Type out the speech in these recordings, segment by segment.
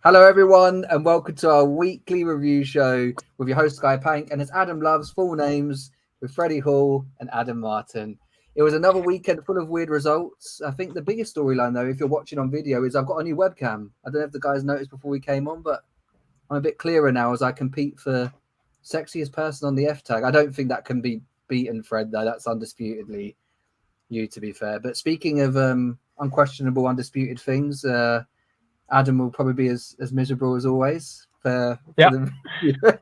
Hello, everyone, and welcome to our weekly review show with your host, Skye, and as Adam loves, full names with Freddie Hall and Adam Martin. It was another weekend full of weird results. I think the biggest storyline, though, if you're watching on video, is I've got a new webcam. I don't know if the guys noticed before we came on, but I'm a bit clearer now as I compete for sexiest person on the F tag. I don't think that can be beaten, Fred, though. That's undisputedly you, to be fair. But speaking of unquestionable, undisputed things, Adam will probably be as miserable as always for the viewers.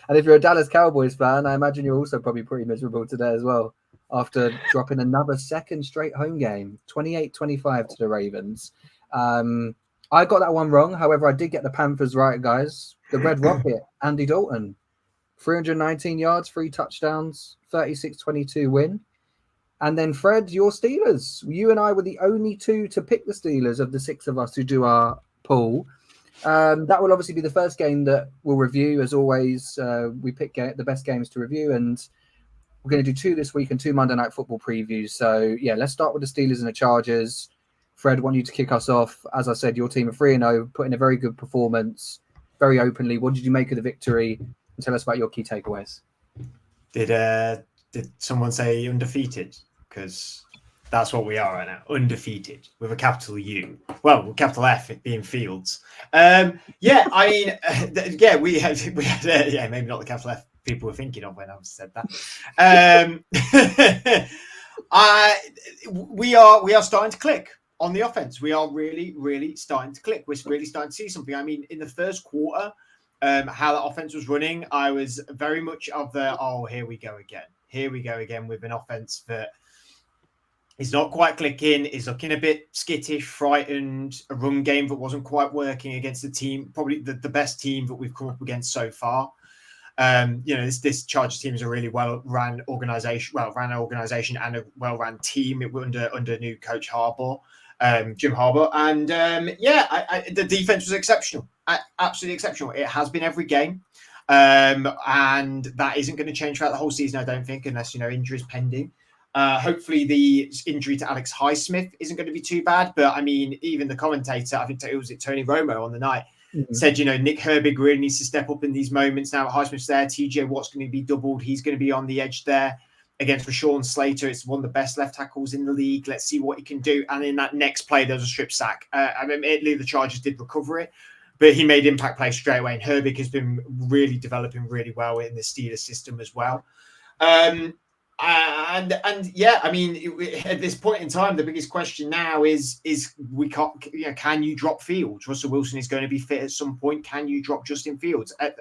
And if you're a Dallas Cowboys fan, I imagine you're also probably pretty miserable today as well, after dropping another second straight home game, 28-25 to the Ravens. I got that one wrong. However, I did get the Panthers right, guys. The Red Rocket, Andy Dalton, 319 yards, 3 touchdowns, 36-22 win. And then, Fred, your Steelers. You and I were the only two to pick the Steelers of the 6 of us who do our poll. That will obviously be the first game that we'll review. As always, we pick the best games to review, and we're going to do 2 this week and 2 Monday Night Football previews. So, yeah, let's start with the Steelers and the Chargers. Fred, I want you to kick us off. As I said, your team are 3-0, put in a very good performance, very openly. What did you make of the victory? And tell us about your key takeaways. Did someone say undefeated? Because that's what we are right now, undefeated, with a capital U. Well, with capital F, it being Fields. We had maybe not the capital F people were thinking of when I said that. We are starting to click on the offense. We are really, really starting to click. We're really starting to see something. I mean, in the first quarter, how that offense was running, I was very much of the, here we go again. Here we go again with an offense that is not quite clicking, is looking a bit skittish, frightened, a run game that wasn't quite working against the team, probably the best team that we've come up against so far. This Chargers team is a really well-run organization, and a well-run team under new coach Harbaugh, Jim Harbaugh. And the defense was exceptional, absolutely exceptional. It has been every game. And that isn't going to change throughout the whole season, I don't think, unless, injuries pending. Hopefully the injury to Alex Highsmith isn't going to be too bad. But, I mean, even the commentator, I think it was Tony Romo on the night, said, Nick Herbig really needs to step up in these moments. Now Highsmith's there, TJ Watt's going to be doubled. He's going to be on the edge there against Rashawn Slater. It's one of the best left tackles in the league. Let's see what he can do. And in that next play, there was a strip sack. Admittedly, the Chargers did recover it, but he made impact plays straight away. And Herbig has been really developing really well in the Steelers system as well. At this point in time, the biggest question now is we can't, can you drop Fields? Russell Wilson is going to be fit at some point. Can you drop Justin Fields? At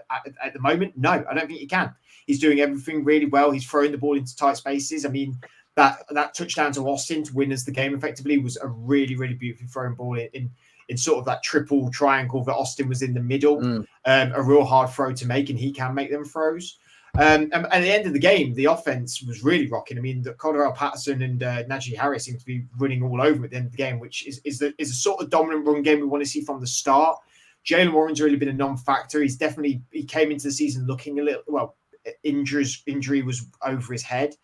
the moment, no, I don't think you can. He's doing everything really well. He's throwing the ball into tight spaces. I mean, that touchdown to Austin to win us the game effectively was a really, really beautifully thrown ball in sort of that triple triangle that Austin was in the middle. A real hard throw to make, and he can make them throws. And at the end of the game, the offense was really rocking. I mean, Cordell Patterson and Najee Harris seem to be running all over at the end of the game, which is a sort of dominant run game we want to see from the start. Jalen Warren's really been a non-factor. He came into the season looking a little, injury was over his head.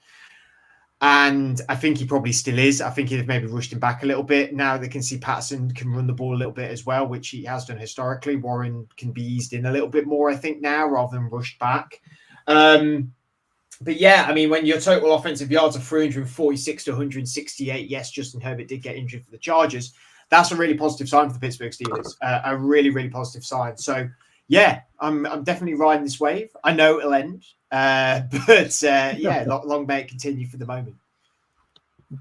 And I think he probably still is. I think he'd maybe rushed him back a little bit. Now they can see Patterson can run the ball a little bit as well, which he has done historically. Warren can be eased in a little bit more, I think, now rather than rushed back. But yeah, I mean, when your total offensive yards are 346 to 168, yes, Justin Herbert did get injured for the Chargers. That's a really positive sign for the Pittsburgh Steelers. A really, really positive sign. So yeah, I'm definitely riding this wave. I know it'll end, long may it continue for the moment.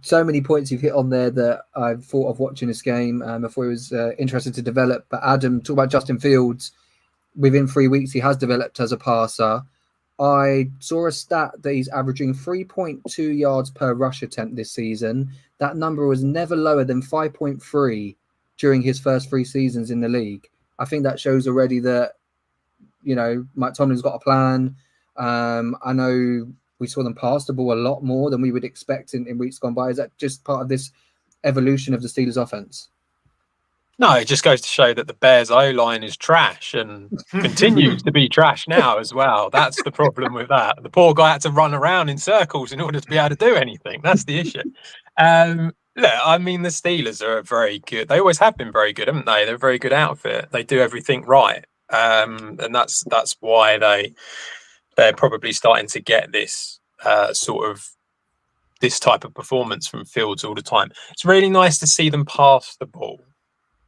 So many points you've hit on there that I've thought of watching this game. I thought it was interesting to develop. But Adam, talk about Justin Fields. Within 3 weeks, he has developed as a passer. I saw a stat that he's averaging 3.2 yards per rush attempt this season. That number was never lower than 5.3 during his first 3 seasons in the league. I think that shows already that, Mike Tomlin's got a plan. I know we saw them pass the ball a lot more than we would expect in weeks gone by. Is that just part of this evolution of the Steelers offense? No, it just goes to show that the Bears O-line is trash and continues to be trash now as well. That's the problem with that. The poor guy had to run around in circles in order to be able to do anything. That's the issue. Look, I mean, the Steelers are very good. They always have been very good, haven't they? They're a very good outfit. They do everything right, and that's why they're probably starting to get this sort of this type of performance from Fields all the time. It's really nice to see them pass the ball.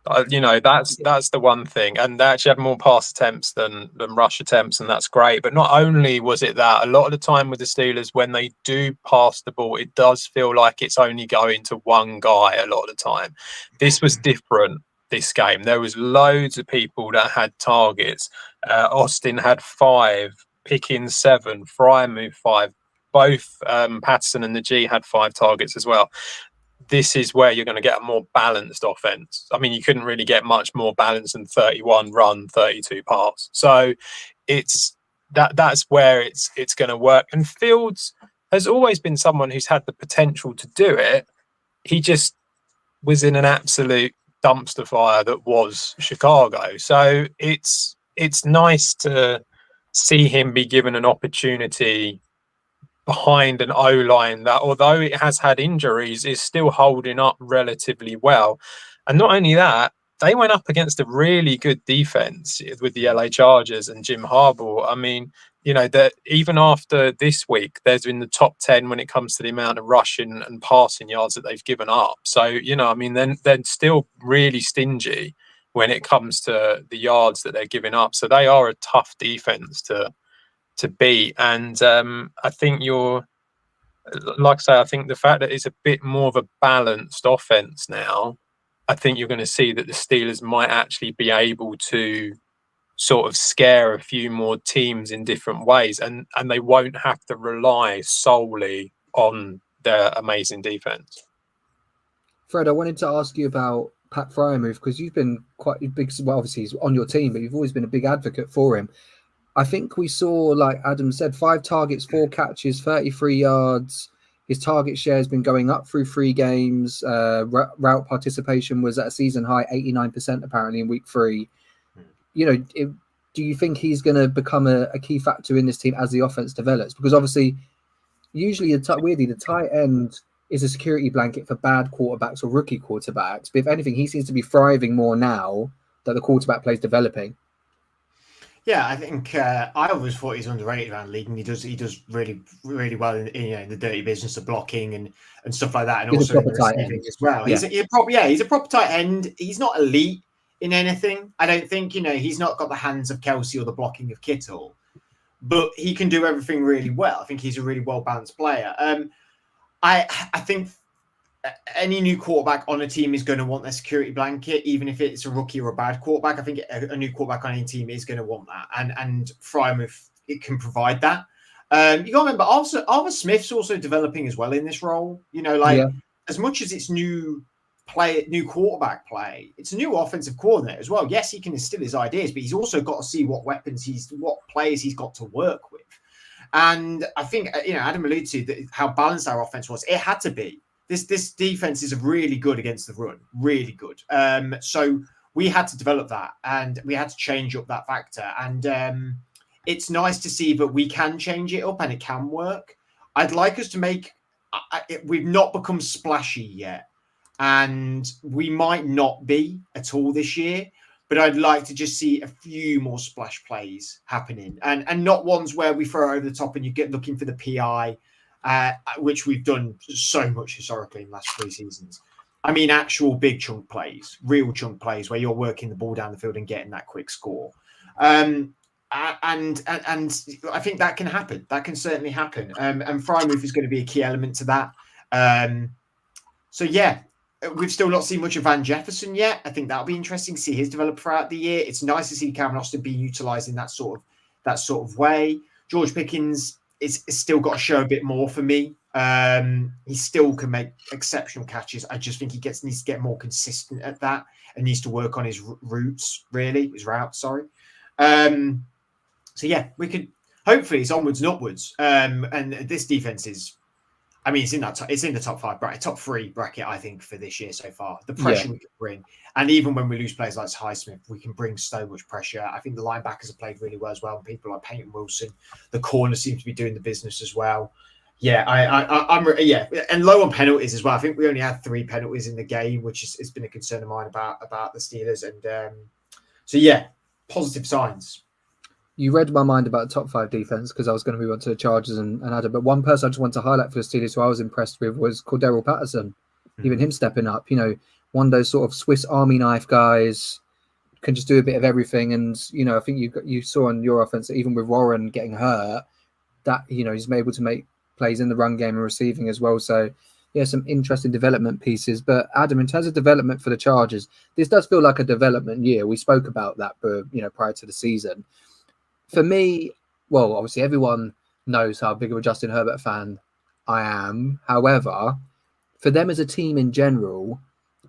That's the one thing, and they actually had more pass attempts than rush attempts, and that's great. But not only was it that, a lot of the time with the Steelers, when they do pass the ball, it does feel like it's only going to one guy a lot of the time. This was different this game. There was loads of people that had targets. Austin had 5, Pickens 7, Frymouth 5. Both Patterson and Najee had 5 targets as well. This is where you're going to get a more balanced offense. I mean, you couldn't really get much more balanced than 31 run, 32 pass. So that's where it's going to work. And Fields has always been someone who's had the potential to do it. He just was in an absolute dumpster fire that was Chicago. So it's nice to see him be given an opportunity behind an O-line that, although it has had injuries, is still holding up relatively well. And not only that, they went up against a really good defense with the LA Chargers and Jim Harbaugh. I mean, that even after this week, there's in the top 10 when it comes to the amount of rushing and passing yards that they've given up. So, I mean, then they're still really stingy when it comes to the yards that they're giving up. So they are a tough defense to beat. And I think I think the fact that it's a bit more of a balanced offense now, I think you're going to see that the Steelers might actually be able to sort of scare a few more teams in different ways, and they won't have to rely solely on their amazing defense. Fred, I wanted to ask you about Pat Freiermuth, because you've been quite big. Well, obviously he's on your team, but you've always been a big advocate for him. I think we saw, like Adam said, 5 targets, 4 catches, 33 yards. His target share has been going up through 3 games. Route participation was at a season high, 89% apparently in week 3. Do you think he's going to become a key factor in this team as the offense develops? Because obviously, usually, weirdly, the tight end is a security blanket for bad quarterbacks or rookie quarterbacks. But if anything, he seems to be thriving more now that the quarterback play is developing. Yeah, I think I always thought he's underrated around the league, and he does really, really well in the dirty business of blocking and stuff like that, and He's also in the receiving as well. Yeah. He's a proper tight end. He's not elite in anything. I don't think he's not got the hands of Kelsey or the blocking of Kittle, but he can do everything really well. I think he's a really well balanced player. I think any new quarterback on a team is going to want their security blanket, even if it's a rookie or a bad quarterback. I think a new quarterback on any team is going to want that, and Freiermuth, it can provide that. You got to remember, Arthur Smith's also developing as well in this role. As much as it's new quarterback play, it's a new offensive coordinator as well. Yes, he can instill his ideas, but he's also got to see what players he's got to work with. And I think Adam alluded to how balanced our offense was. It had to be. This defense is really good against the run, really good. So we had to develop that, and we had to change up that factor. And it's nice to see that we can change it up and it can work. I'd like us to make. We've not become splashy yet, and we might not be at all this year. But I'd like to just see a few more splash plays happening, and not ones where we throw over the top and you get looking for the PI. Which we've done so much historically in the last 3 seasons. I mean, actual big chunk plays, real chunk plays where you're working the ball down the field and getting that quick score. And I think that can happen. That can certainly happen. And Freiermuth is going to be a key element to that. So yeah, we've still not seen much of Van Jefferson yet. I think that'll be interesting to see his develop throughout the year. It's nice to see Cameron Austin being utilised in that sort of way. George Pickens is still got to show a bit more for me. He still can make exceptional catches. I just think he needs to get more consistent at that and needs to work on his routes. So yeah, we could hopefully it's onwards and upwards. And this defense is, I mean, it's in the top 5 bracket, top 3 bracket, I think, for this year so far. The pressure we can bring, and even when we lose players like Highsmith, we can bring so much pressure. I think the linebackers have played really well as well. And people like Peyton Wilson, the corners seem to be doing the business as well. Yeah, I'm and low on penalties as well. I think we only had 3 penalties in the game, which has been a concern of mine about the Steelers. And so yeah, positive signs. You read my mind about top 5 defense because I was going to move on to the Chargers and Adam. But one person I just want to highlight for the Steelers who I was impressed with was Cordero Patterson. Even him stepping up, one of those sort of Swiss Army knife guys, can just do a bit of everything. And, I think you saw on your offense that even with Warren getting hurt, that, he's able to make plays in the run game and receiving as well. So, yeah, some interesting development pieces. But Adam, in terms of development for the Chargers, this does feel like a development year. We spoke about that, prior to the season. For me, well, obviously everyone knows how big of a Justin Herbert fan I am. However, for them as a team in general,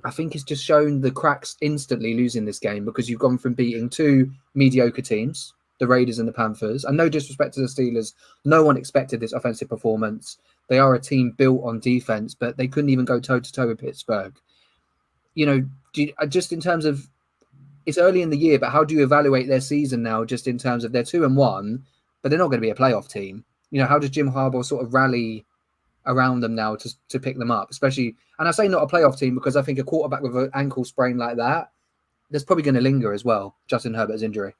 I think it's just shown the cracks instantly losing this game because you've gone from beating 2 mediocre teams, the Raiders and the Panthers. And no disrespect to the Steelers, no one expected this offensive performance. They are a team built on defense, but they couldn't even go toe-to-toe with Pittsburgh. Just in terms of, it's early in the year, but how do you evaluate their season now just in terms of they're 2-1, but they're not going to be a playoff team? How does Jim Harbaugh sort of rally around them now to pick them up, especially, and I say not a playoff team because I think a quarterback with an ankle sprain like that, there's probably going to linger as well, Justin Herbert's injury.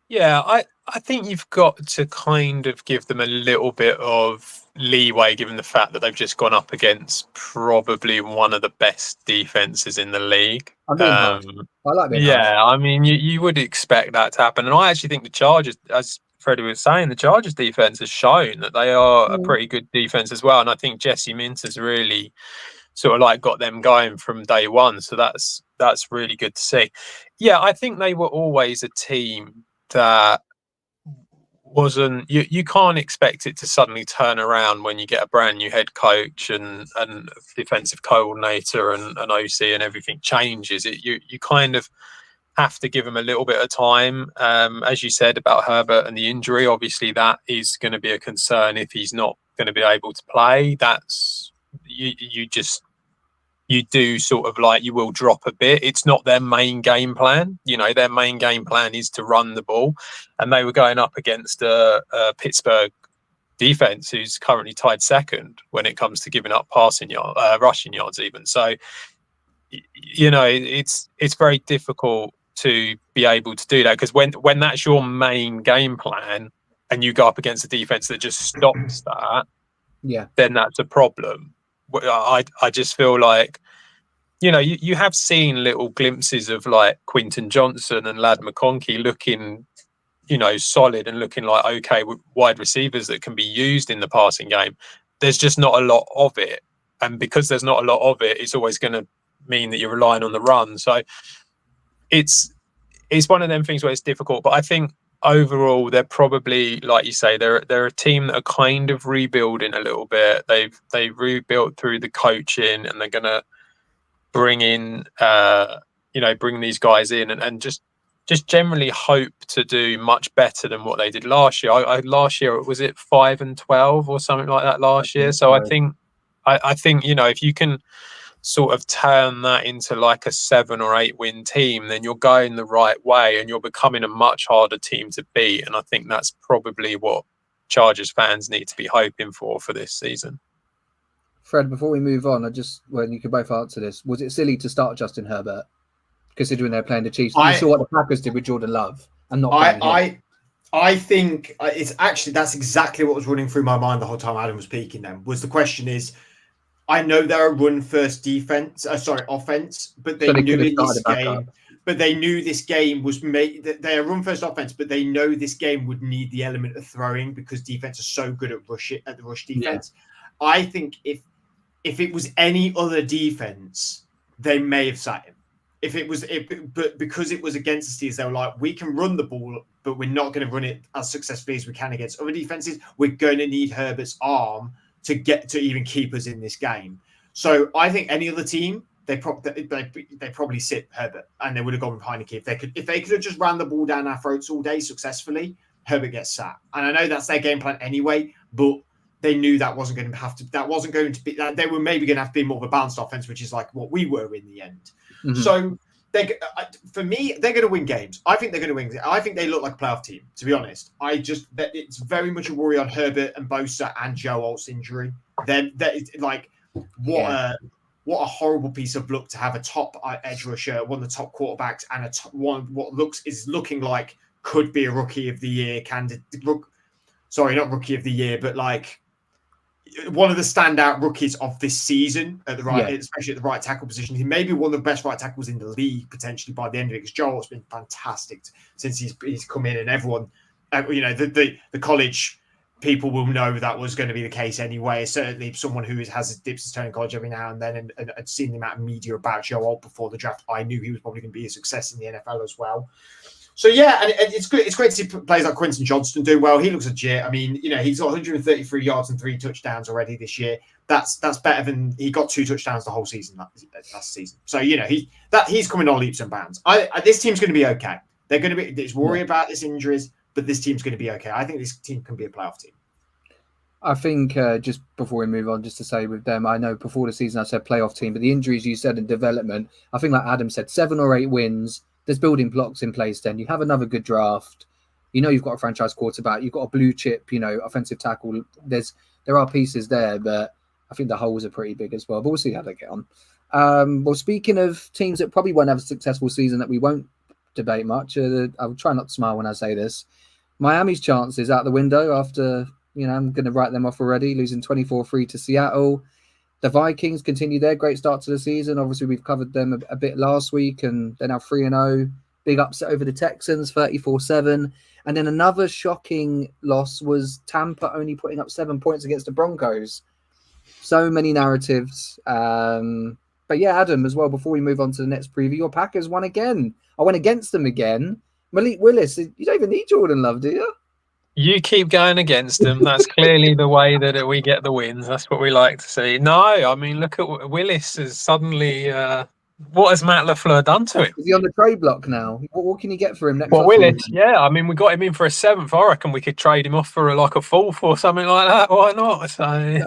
Yeah, I think you've got to kind of give them a little bit of leeway given the fact that they've just gone up against probably one of the best defenses in the league. I'm being harsh. I like being harsh. I mean, you would expect that to happen. And I actually think the Chargers, as Freddie was saying, the Chargers defense has shown that they are a pretty good defense as well. And I think Jesse Mintz has really sort of like got them going from day one. So that's really good to see. Yeah, I think they were always a team that wasn't, you can't expect it to suddenly turn around when you get a brand new head coach and defensive coordinator and an OC and everything changes. You kind of have to give them a little bit of time. As you said about Herbert and the injury, obviously that is going to be a concern if he's not going to be able to play. That's you do sort of like, you will drop a bit. It's not their main game plan. Their main game plan is to run the ball. And they were going up against a Pittsburgh defense who's currently tied second when it comes to giving up rushing yards even. So, it's very difficult to be able to do that because when that's your main game plan and you go up against a defense that just stops that, then that's a problem. I just feel like, you have seen little glimpses of like Quinton Johnson and Lad McConkey looking, solid and looking like okay wide receivers that can be used in the passing game. There's just not a lot of it. And because there's not a lot of it, it's always going to mean that you're relying on the run. So it's one of them things where it's difficult. But I think overall, they're probably, like you say, they're a team that are kind of rebuilding a little bit. They've rebuilt through the coaching, and they're gonna bring in, bring these guys in, and just generally hope to do much better than what they did last year. Last year, was it 5-12 or something like that last year? So I think if you can sort of turn that into like a 7 or 8 win team, then you're going the right way and you're becoming a much harder team to beat. And I think that's probably what Chargers fans need to be hoping for this season. Fred, before we move on, you can both answer this. Was it silly to start Justin Herbert, considering they're playing the Chiefs? You saw what the Packers did with Jordan Love and not playing him. I think it's actually, that's exactly what was running through my mind the whole time Adam was speaking then, was the question is, I know they're a run-first offense, but they knew in this game. But they knew this game was made. They're a run-first offense, but they know this game would need the element of throwing because defense is so good at the rush defense. Yeah. I think if it was any other defense, they may have sat him. But because it was against the Steelers, they were like, we can run the ball, but we're not going to run it as successfully as we can against other defenses. We're going to need Herbert's arm to get to even keep us in this game. So I think any other team, they probably sit Herbert and they would have gone with Heineke. If they could have just ran the ball down our throats all day successfully, Herbert gets sat. And I know that's their game plan anyway, but they knew that wasn't going to be, they were maybe going to have to be more of a balanced offense, which is like what we were in the end. Mm-hmm. So for me, they're going to win games. I think they're going to win. I think they look like a playoff team, to be honest. It's very much a worry on Herbert and Bosa and Joe Alt's injury. Then that is like what a horrible piece of luck to have a top edge rusher, one of the top quarterbacks, and one what is looking like could be a rookie of the year candidate. Sorry, not rookie of the year, but like one of the standout rookies of this season at the especially at the right tackle position. He may be one of the best right tackles in the league potentially by the end of it, because Joel's been fantastic since he's come in, and everyone, the college people will know that was going to be the case anyway. Certainly someone who has dips his toe in college every now and then, and I'd seen the amount of media about Joel before the draft. I knew he was probably going to be a success in the NFL as well. So yeah, and it's good. It's great to see players like Quentin Johnston doing well. He looks legit. I mean, he's got 133 yards and 3 touchdowns already this year. That's better than he got 2 touchdowns the whole season last season. So he's coming on leaps and bounds. This team's going to be okay. They're going to be. There's worry about this injuries, but this team's going to be okay. I think this team can be a playoff team. I think just before we move on, just to say with them, I know before the season I said playoff team, but the injuries you said in development, I think like Adam said, 7 or 8 wins. There's building blocks in place then. You have another good draft. You've got a franchise quarterback. You've got a blue chip, offensive tackle. There are pieces there, but I think the holes are pretty big as well. But we'll see how they get on. Well, speaking of teams that probably won't have a successful season that we won't debate much, I'll try not to smile when I say this. Miami's chances out the window after, I'm going to write them off already, losing 24-3 to Seattle. The Vikings continue their great start to the season. Obviously, we've covered them a bit last week, and they're now 3-0. Big upset over the Texans, 34-7. And then another shocking loss was Tampa only putting up 7 points against the Broncos. So many narratives. But yeah, Adam, as well, before we move on to the next preview, your Packers won again. I went against them again. Malik Willis, you don't even need Jordan Love, do you? You keep going against them. That's clearly the way that we get the wins. That's what we like to see. No, I mean, look at Willis has suddenly... what has Matt LaFleur done to him? Is he on the trade block now? What can you get for him next? Well, Willis, yeah. I mean, we got him in for a 7th. I reckon we could trade him off for a 4th or something like that. Why not? So,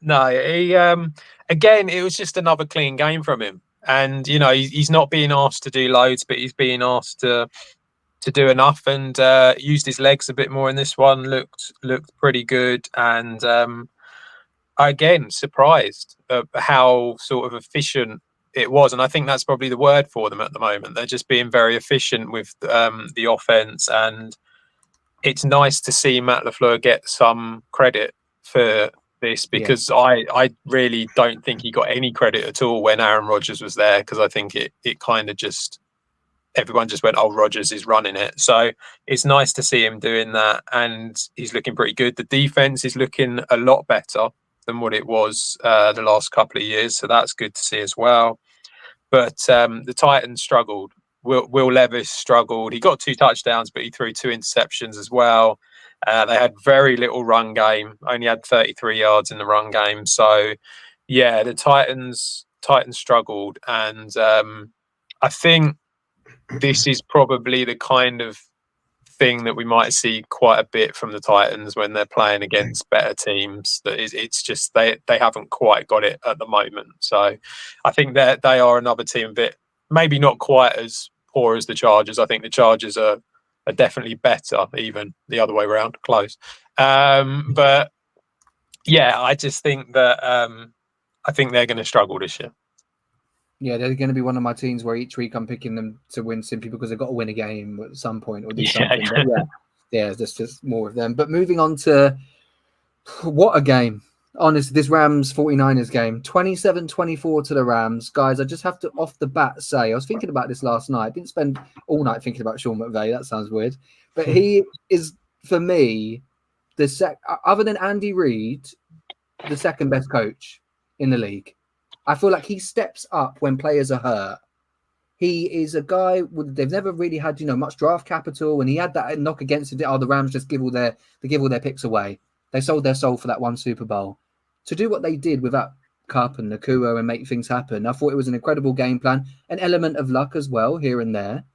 no, he again, it was just another clean game from him. And, he's not being asked to do loads, but he's being asked to do enough, and used his legs a bit more in this one. Looked pretty good, and again surprised at how sort of efficient it was. And I think that's probably the word for them at the moment. They're just being very efficient with the offense, and it's nice to see Matt LaFleur get some credit for this, because I really don't think he got any credit at all when Aaron Rodgers was there, because I think it kind of just everyone just went, oh, Rodgers is running it. So it's nice to see him doing that, and he's looking pretty good. The defense is looking a lot better than what it was the last couple of years, so that's good to see as well. But the Titans struggled. Will Levis struggled. He got 2 touchdowns, but he threw 2 interceptions as well. They had very little run game, only had 33 yards in the run game. So, yeah, the Titans struggled, and I think this is probably the kind of thing that we might see quite a bit from the Titans when they're playing against better teams. That it's just they haven't quite got it at the moment. So I think that they are another team a bit, maybe not quite as poor as the Chargers. I think the Chargers are definitely better, even the other way around, close. But yeah, I just think that I think they're going to struggle this year. Yeah, they're going to be one of my teams where each week I'm picking them to win simply because they've got to win a game at some point or do something. But there's just more of them. But moving on to what a game. Honestly, this Rams 49ers game, 27-24 to the Rams. Guys, I just have to off the bat say, I was thinking about this last night. I didn't spend all night thinking about Sean McVay. That sounds weird. But he is, for me, other than Andy Reid, the second best coach in the league. I feel like he steps up when players are hurt. He is a guy they've never really had, much draft capital, and he had that knock against it. Oh, the Rams just give all their picks away. They sold their soul for that one Super Bowl. To do what they did without Kupp and Nakua and make things happen, I thought it was an incredible game plan, an element of luck as well here and there.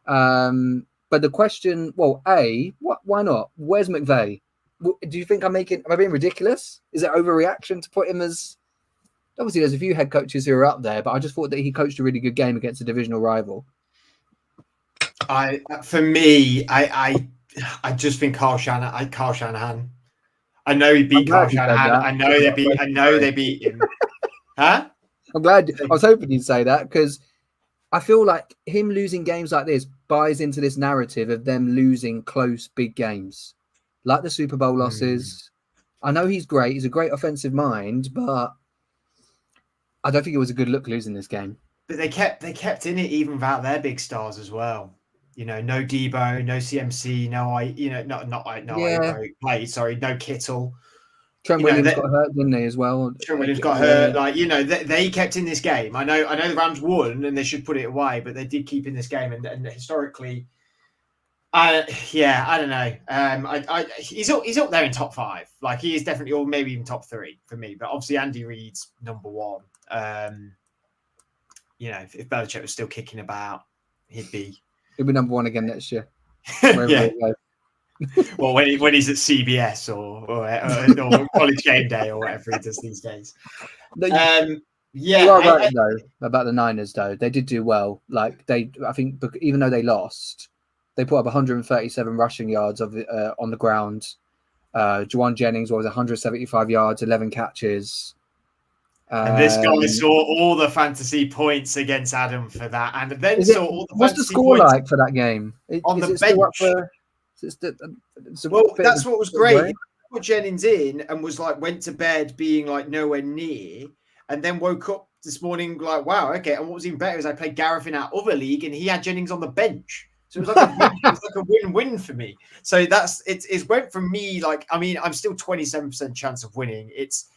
But the question, why not? Where's McVay? Do you think am I being ridiculous? Is it overreaction to put him as Obviously, there's a few head coaches who are up there, but I just thought that he coached a really good game against a divisional rival. I just think Kyle Shanahan. I know he beat Kyle Shanahan. I know they beat him. Huh? I'm glad. I was hoping you'd say that because I feel like him losing games like this buys into this narrative of them losing close, big games, like the Super Bowl losses. I know he's great. He's a great offensive mind, but I don't think it was a good look losing this game. But they kept in it even without their big stars as well. You know, no Debo, no CMC, no Kittle. Trent Williams got hurt, didn't he, as well? Trent Williams got hurt. Like, you know, they kept in this game. I know the Rams won and they should put it away, but they did keep in this game. And historically, I don't know. He's up there in top 5. Like, he is definitely, or maybe even top 3 for me. But obviously, Andy Reid's number 1. You know, if Belichick was still kicking about, he'd be number 1 again next year. Yeah. Well, when he's at CBS or College Game Day or whatever he does these days. You are right though about the Niners. Though they did do well. Like I think even though they lost, they put up 137 rushing yards on the ground. Juwan Jennings was 175 yards, 11 catches. And this guy saw all the fantasy points against Adam for that, and then saw all the. What's the score like for that game? On the bench. Well, that's what was great. He put Jennings in and went to bed being like nowhere near, and then woke up this morning like, wow, okay. And what was even better is I played Gareth in our other league, and he had Jennings on the bench, so it was like a win-win for me. So it went from me like, I mean, I'm still 27% chance of winning. It's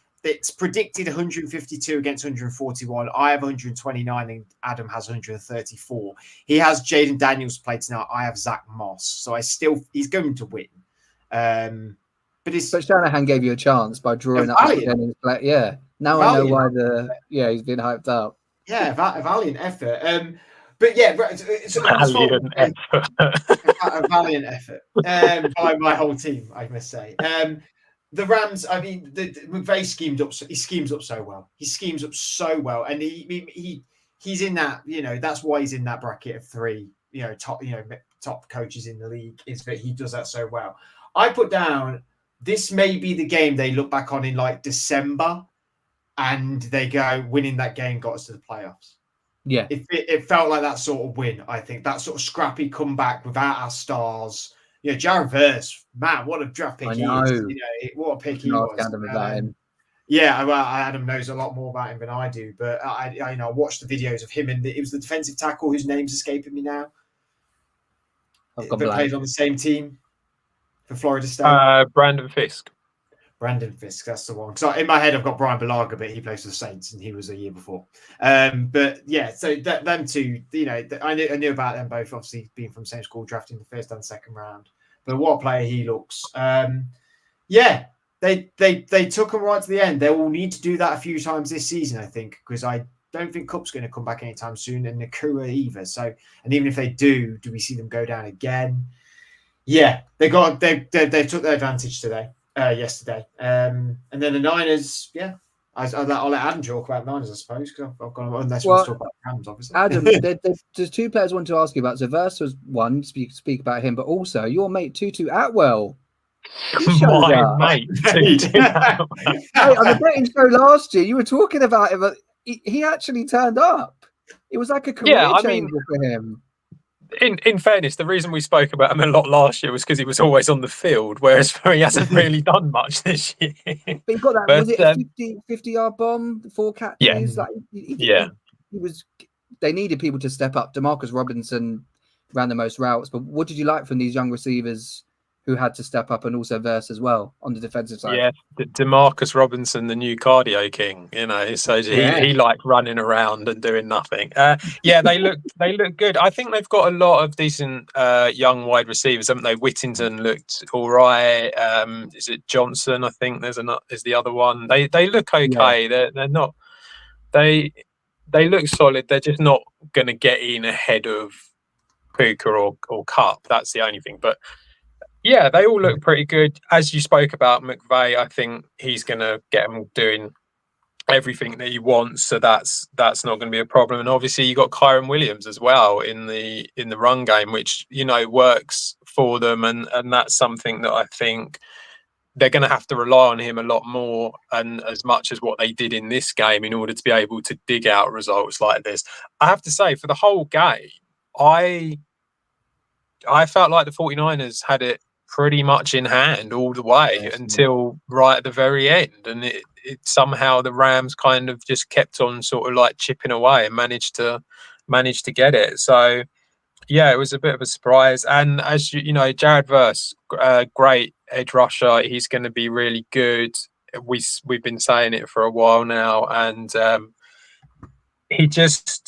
predicted 152 against 141. I have 129 and Adam has 134. He has Jaden Daniels played tonight. I have Zach Moss. So he's going to win. But Shanahan gave you a chance by drawing up. Yeah. Now I know why he's been hyped up. Yeah, a valiant effort. But yeah, it's a valiant effort by my whole team, I must say. The Rams, I mean, McVay schemes up so well. He schemes up so well, and he's in that. You know, that's why he's in that bracket of 3. You know, top coaches in the league, is that he does that so well. I put down this may be the game they look back on in like December, and they go, winning that game got us to the playoffs. Yeah, it felt like that sort of win. I think that sort of scrappy comeback without our stars. You know, Jared Verse, man, what a draft pick he is. You know, what a pick he was. Yeah, well, Adam knows a lot more about him than I do, but I watched the videos of him, and it was the defensive tackle whose name's escaping me now. That played on the same team for Florida State. Brandon Fisk. Brandon Fisk, that's the one. Because in my head, I've got Brian Balaga, but he plays for the Saints, and he was a year before. But yeah, so them two, you know, I knew about them both, obviously being from the same school, drafting the first and second round. But what a player he looks. Yeah, they took him right to the end. They will need to do that a few times this season, I think, because I don't think Kupp's going to come back anytime soon, and Nakua either. So, and even if they do we see them go down again? Yeah, they took their advantage yesterday. And then the Niners, yeah. I'll let Adam talk about Niners, I suppose, because I've got unless we want to talk about Rams, obviously. Adam, there's 2 players I want to ask you about. So Verse was one, speak about him, but also your mate Tutu Atwell. My mate Tutu Atwell. On the betting show last year, you were talking about him, but he actually turned up. It was like a career changer for him. In fairness, the reason we spoke about him a lot last year was because he was always on the field, whereas he hasn't really done much this year. But he got that, was it a 50-yard bomb, 4 catches? Yeah. He was. They needed people to step up. DeMarcus Robinson ran the most routes, but what did you like from these young receivers who had to step up, and also Verse as well on the defensive side? Yeah, DeMarcus Robinson, the new cardio king, you know, so he liked running around and doing nothing. Yeah, they look good. I think they've got a lot of decent young wide receivers, haven't they? Whittington looked all right. Is it Johnson? I think there's the other one. They look okay. Yeah. They're not. They look solid. They're just not going to get in ahead of Puka or Cup. That's the only thing, but. Yeah, they all look pretty good. As you spoke about McVay, I think he's going to get them doing everything that he wants, so that's not going to be a problem. And obviously you got Kyron Williams as well in the run game, which works for them, and that's something that I think they're going to have to rely on him a lot more, and as much as what they did in this game, in order to be able to dig out results like this. I have to say, for the whole game, I felt like the 49ers had it pretty much in hand all the way until right at the very end, and it somehow the Rams kind of just kept on sort of like chipping away and managed to get it. So yeah, it was a bit of a surprise. And as you know, Jared Verse, great edge rusher. He's going to be really good. We've been saying it for a while now, and he's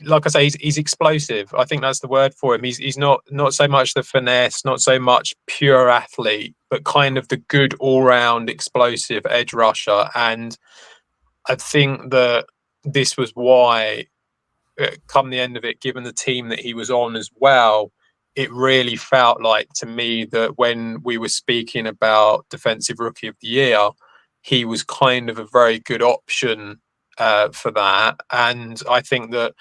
like I say, he's explosive. I think that's the word for him. He's not so much the finesse, not so much pure athlete, but kind of the good all-round explosive edge rusher. And I think that this was why, come the end of it, given the team that he was on as well, it really felt like to me that when we were speaking about Defensive Rookie of the Year, he was kind of a very good option for that. And I think that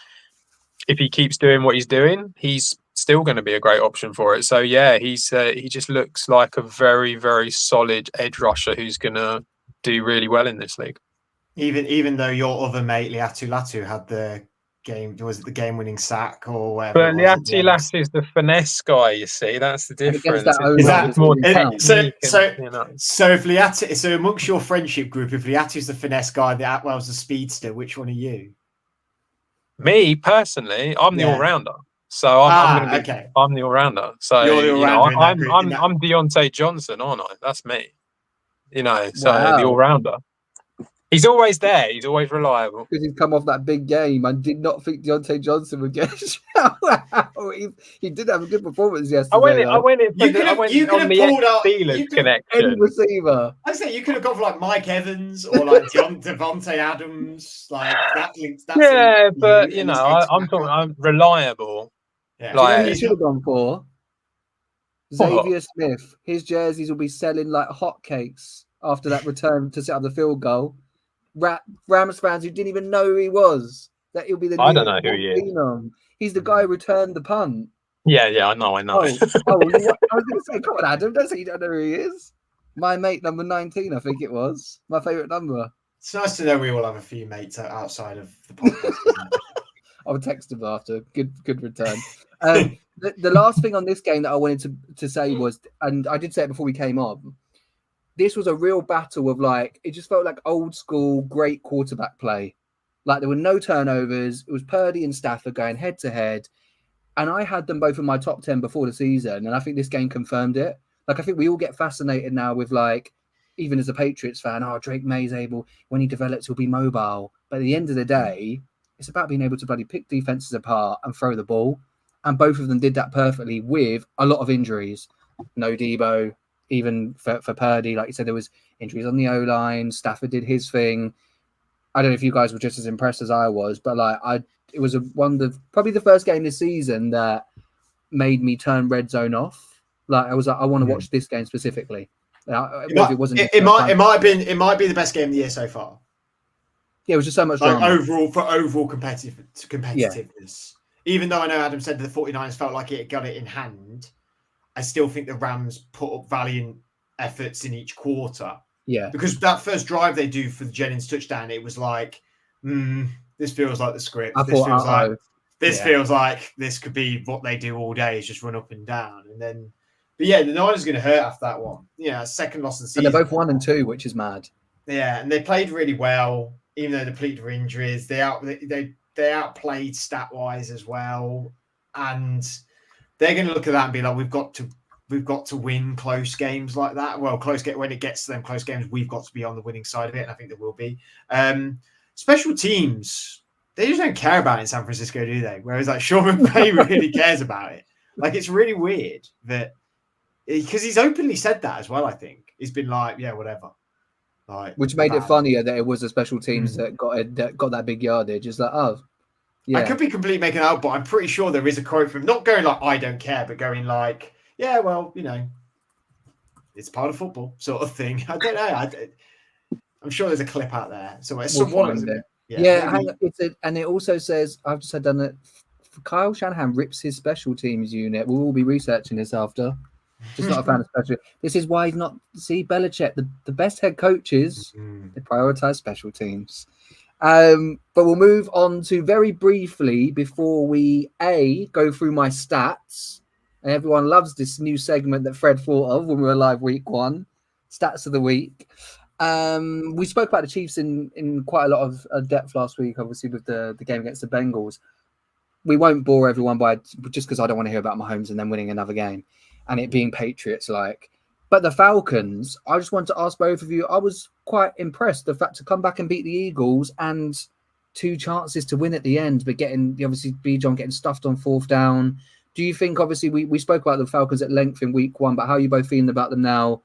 if he keeps doing what he's doing, he's still going to be a great option for it. So yeah, he just looks like a very, very solid edge rusher who's going to do really well in this league. Even though your other mate Liatu Latu had the game-winning sack or whatever. But Liatu Latu is the finesse guy. You see, that's the difference. That more so if Liatu, so amongst your friendship group, if Liatu's the finesse guy, the Atwell's the speedster, which one are you? Me personally, I'm the all-rounder. So I'm going to be. I'm the all-rounder. So I'm Deontay Johnson, aren't I? That's me. The all-rounder. He's always there. He's always reliable. Because he's come off that big game. I did not think Deontay Johnson would get a shout out. He did have a good performance yesterday. I went in on the Steelers connection. Any receiver. I say you could have gone for like Mike Evans or like Devontae Adams. Like that's but I'm talking. I'm reliable. Yeah. Like, you should have gone for Xavier Smith. His jerseys will be selling like hotcakes after that return to set up the field goal. Rams fans who didn't even know who he was. That he'll be the. I don't know who he is. He's the guy who returned the punt. Yeah, I know. I was going to say, come on, Adam, don't say you don't know who he is. My mate, number 19, I think it was my favourite number. It's nice to know we all have a few mates outside of the podcast. I'll text him after. Good return. The last thing on this game that I wanted to say was, and I did say it before we came on, this was a real battle of it just felt like old school, great quarterback play. Like there were no turnovers. It was Purdy and Stafford going head to head. And I had them both in my top 10 before the season. And I think this game confirmed it. I think we all get fascinated now with even as a Patriots fan, Drake May's able, when he develops, he'll be mobile. But at the end of the day, it's about being able to bloody pick defenses apart and throw the ball. And both of them did that perfectly with a lot of injuries. No Debo. Even for Purdy, like you said, there was injuries on the O-line. Stafford did his thing. I don't know if you guys were just as impressed as I was, but it was probably the first game this season that made me turn Red Zone off. I was I want to watch this game specifically. It might be the best game of the year so far. Yeah, it was just so much drama. overall competitiveness. Yeah. Even though I know Adam said that the 49ers felt like it got it in hand, I still think the Rams put up valiant efforts in each quarter. Yeah. Because that first drive they do for the Jennings touchdown, it was like, this feels like the script. This feels like this could be what they do all day, is just run up and down. But the Niners are going to hurt after that one. Yeah, second loss in the season. And they're both 1-2, which is mad. Yeah, and they played really well, even though they depleted for injuries. They outplayed stat-wise as well. And they're going to look at that and be like, we've got to win close games like that. Well, when it gets to them close games, we've got to be on the winning side of it, and I think there will be. Special teams, they just don't care about it in San Francisco, do they? Whereas Sean McVay really cares about it. It's really weird that, because he's openly said that as well. I think he's been like, yeah, whatever. Which made it funnier that it was the special teams that got that big yardage. It's yeah. I could be completely making it out, but I'm pretty sure there is a quote from him, not going I don't care, but going yeah, well, it's part of football sort of thing. I don't know. I'm sure there's a clip out there. So it's We'll one of find them. it. Yeah, hang on. And it also says, I've just had done it. Kyle Shanahan rips his special teams unit. We'll all be researching this after. Just not a fan of special. This is why he's not. See, Belichick, the best head coaches, they prioritize special teams. But we'll move on to very briefly before we go through my stats. And everyone loves this new segment that Fred thought of when we were live week 1, stats of the week. We spoke about the Chiefs in quite a lot of depth last week, obviously with the game against the Bengals. We won't bore everyone by just because I don't want to hear about Mahomes and then winning another game and it being Patriots like. But the Falcons, I just want to ask both of you. I was quite impressed the fact to come back and beat the Eagles and 2 chances to win at the end, but obviously Bijan getting stuffed on 4th down. Do you think, obviously, we spoke about the Falcons at length in week 1, but how are you both feeling about them now?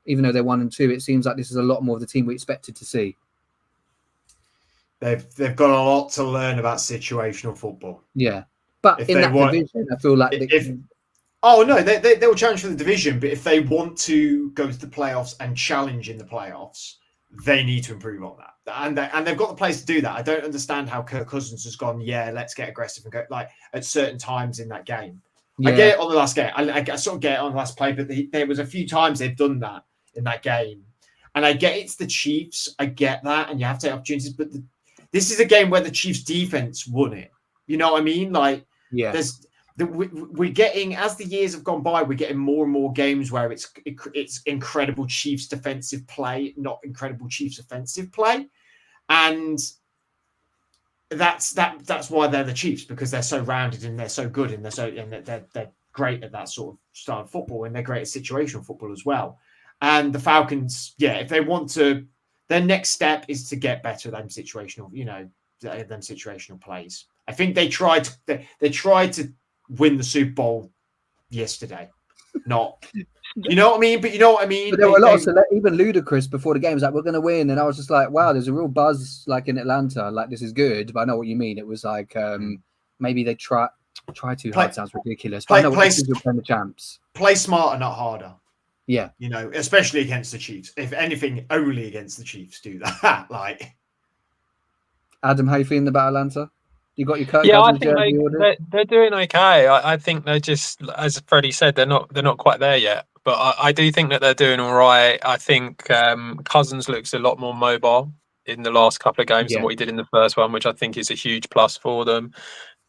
Even though they're 1-2, it seems like this is a lot more of the team we expected to see. They've got a lot to learn about situational football. Yeah, but in that division, I feel like they will challenge for the division. But if they want to go to the playoffs and challenge in the playoffs, they need to improve on that. And they've got the players to do that. I don't understand how Kirk Cousins has gone. Yeah, let's get aggressive and go like at certain times in that game. Yeah. I get it on the last game. I sort of get it on the last play, but there was a few times they've done that in that game. And I get it's the Chiefs. I get that, and you have to take opportunities, but this is a game where the Chiefs defense won it. You know what I mean? Like, yeah, we're getting, as the years have gone by, we're getting more and more games where it's incredible Chiefs defensive play, not incredible Chiefs offensive play, and that's why they're the Chiefs, because they're so rounded and they're so good and they're great at that sort of style of football, and they're great at situational football as well. And the Falcons, yeah, if they want to. Their next step is to get better at them situational, them situational plays. I think they tried to win the Super Bowl yesterday. Not, you know what I mean? But you know what I mean? But there were a lot of even Ludacris before the game was like, we're going to win. And I was just like, wow, there's a real buzz like in Atlanta. Like, this is good. But I know what you mean. It was like maybe they try too hard. Sounds ridiculous. But I know what you're playing the champs. Play smarter, not harder. Yeah, especially against the Chiefs. If anything, only against the Chiefs do that. Like, Adam, how you feeling about Atlanta? You got your Kirk Cousins jersey ordered? They're doing okay. I think they're just, as Freddie said, they're not quite there yet. But I do think that they're doing all right. I think Cousins looks a lot more mobile in the last couple of games than what he did in the first one, which I think is a huge plus for them.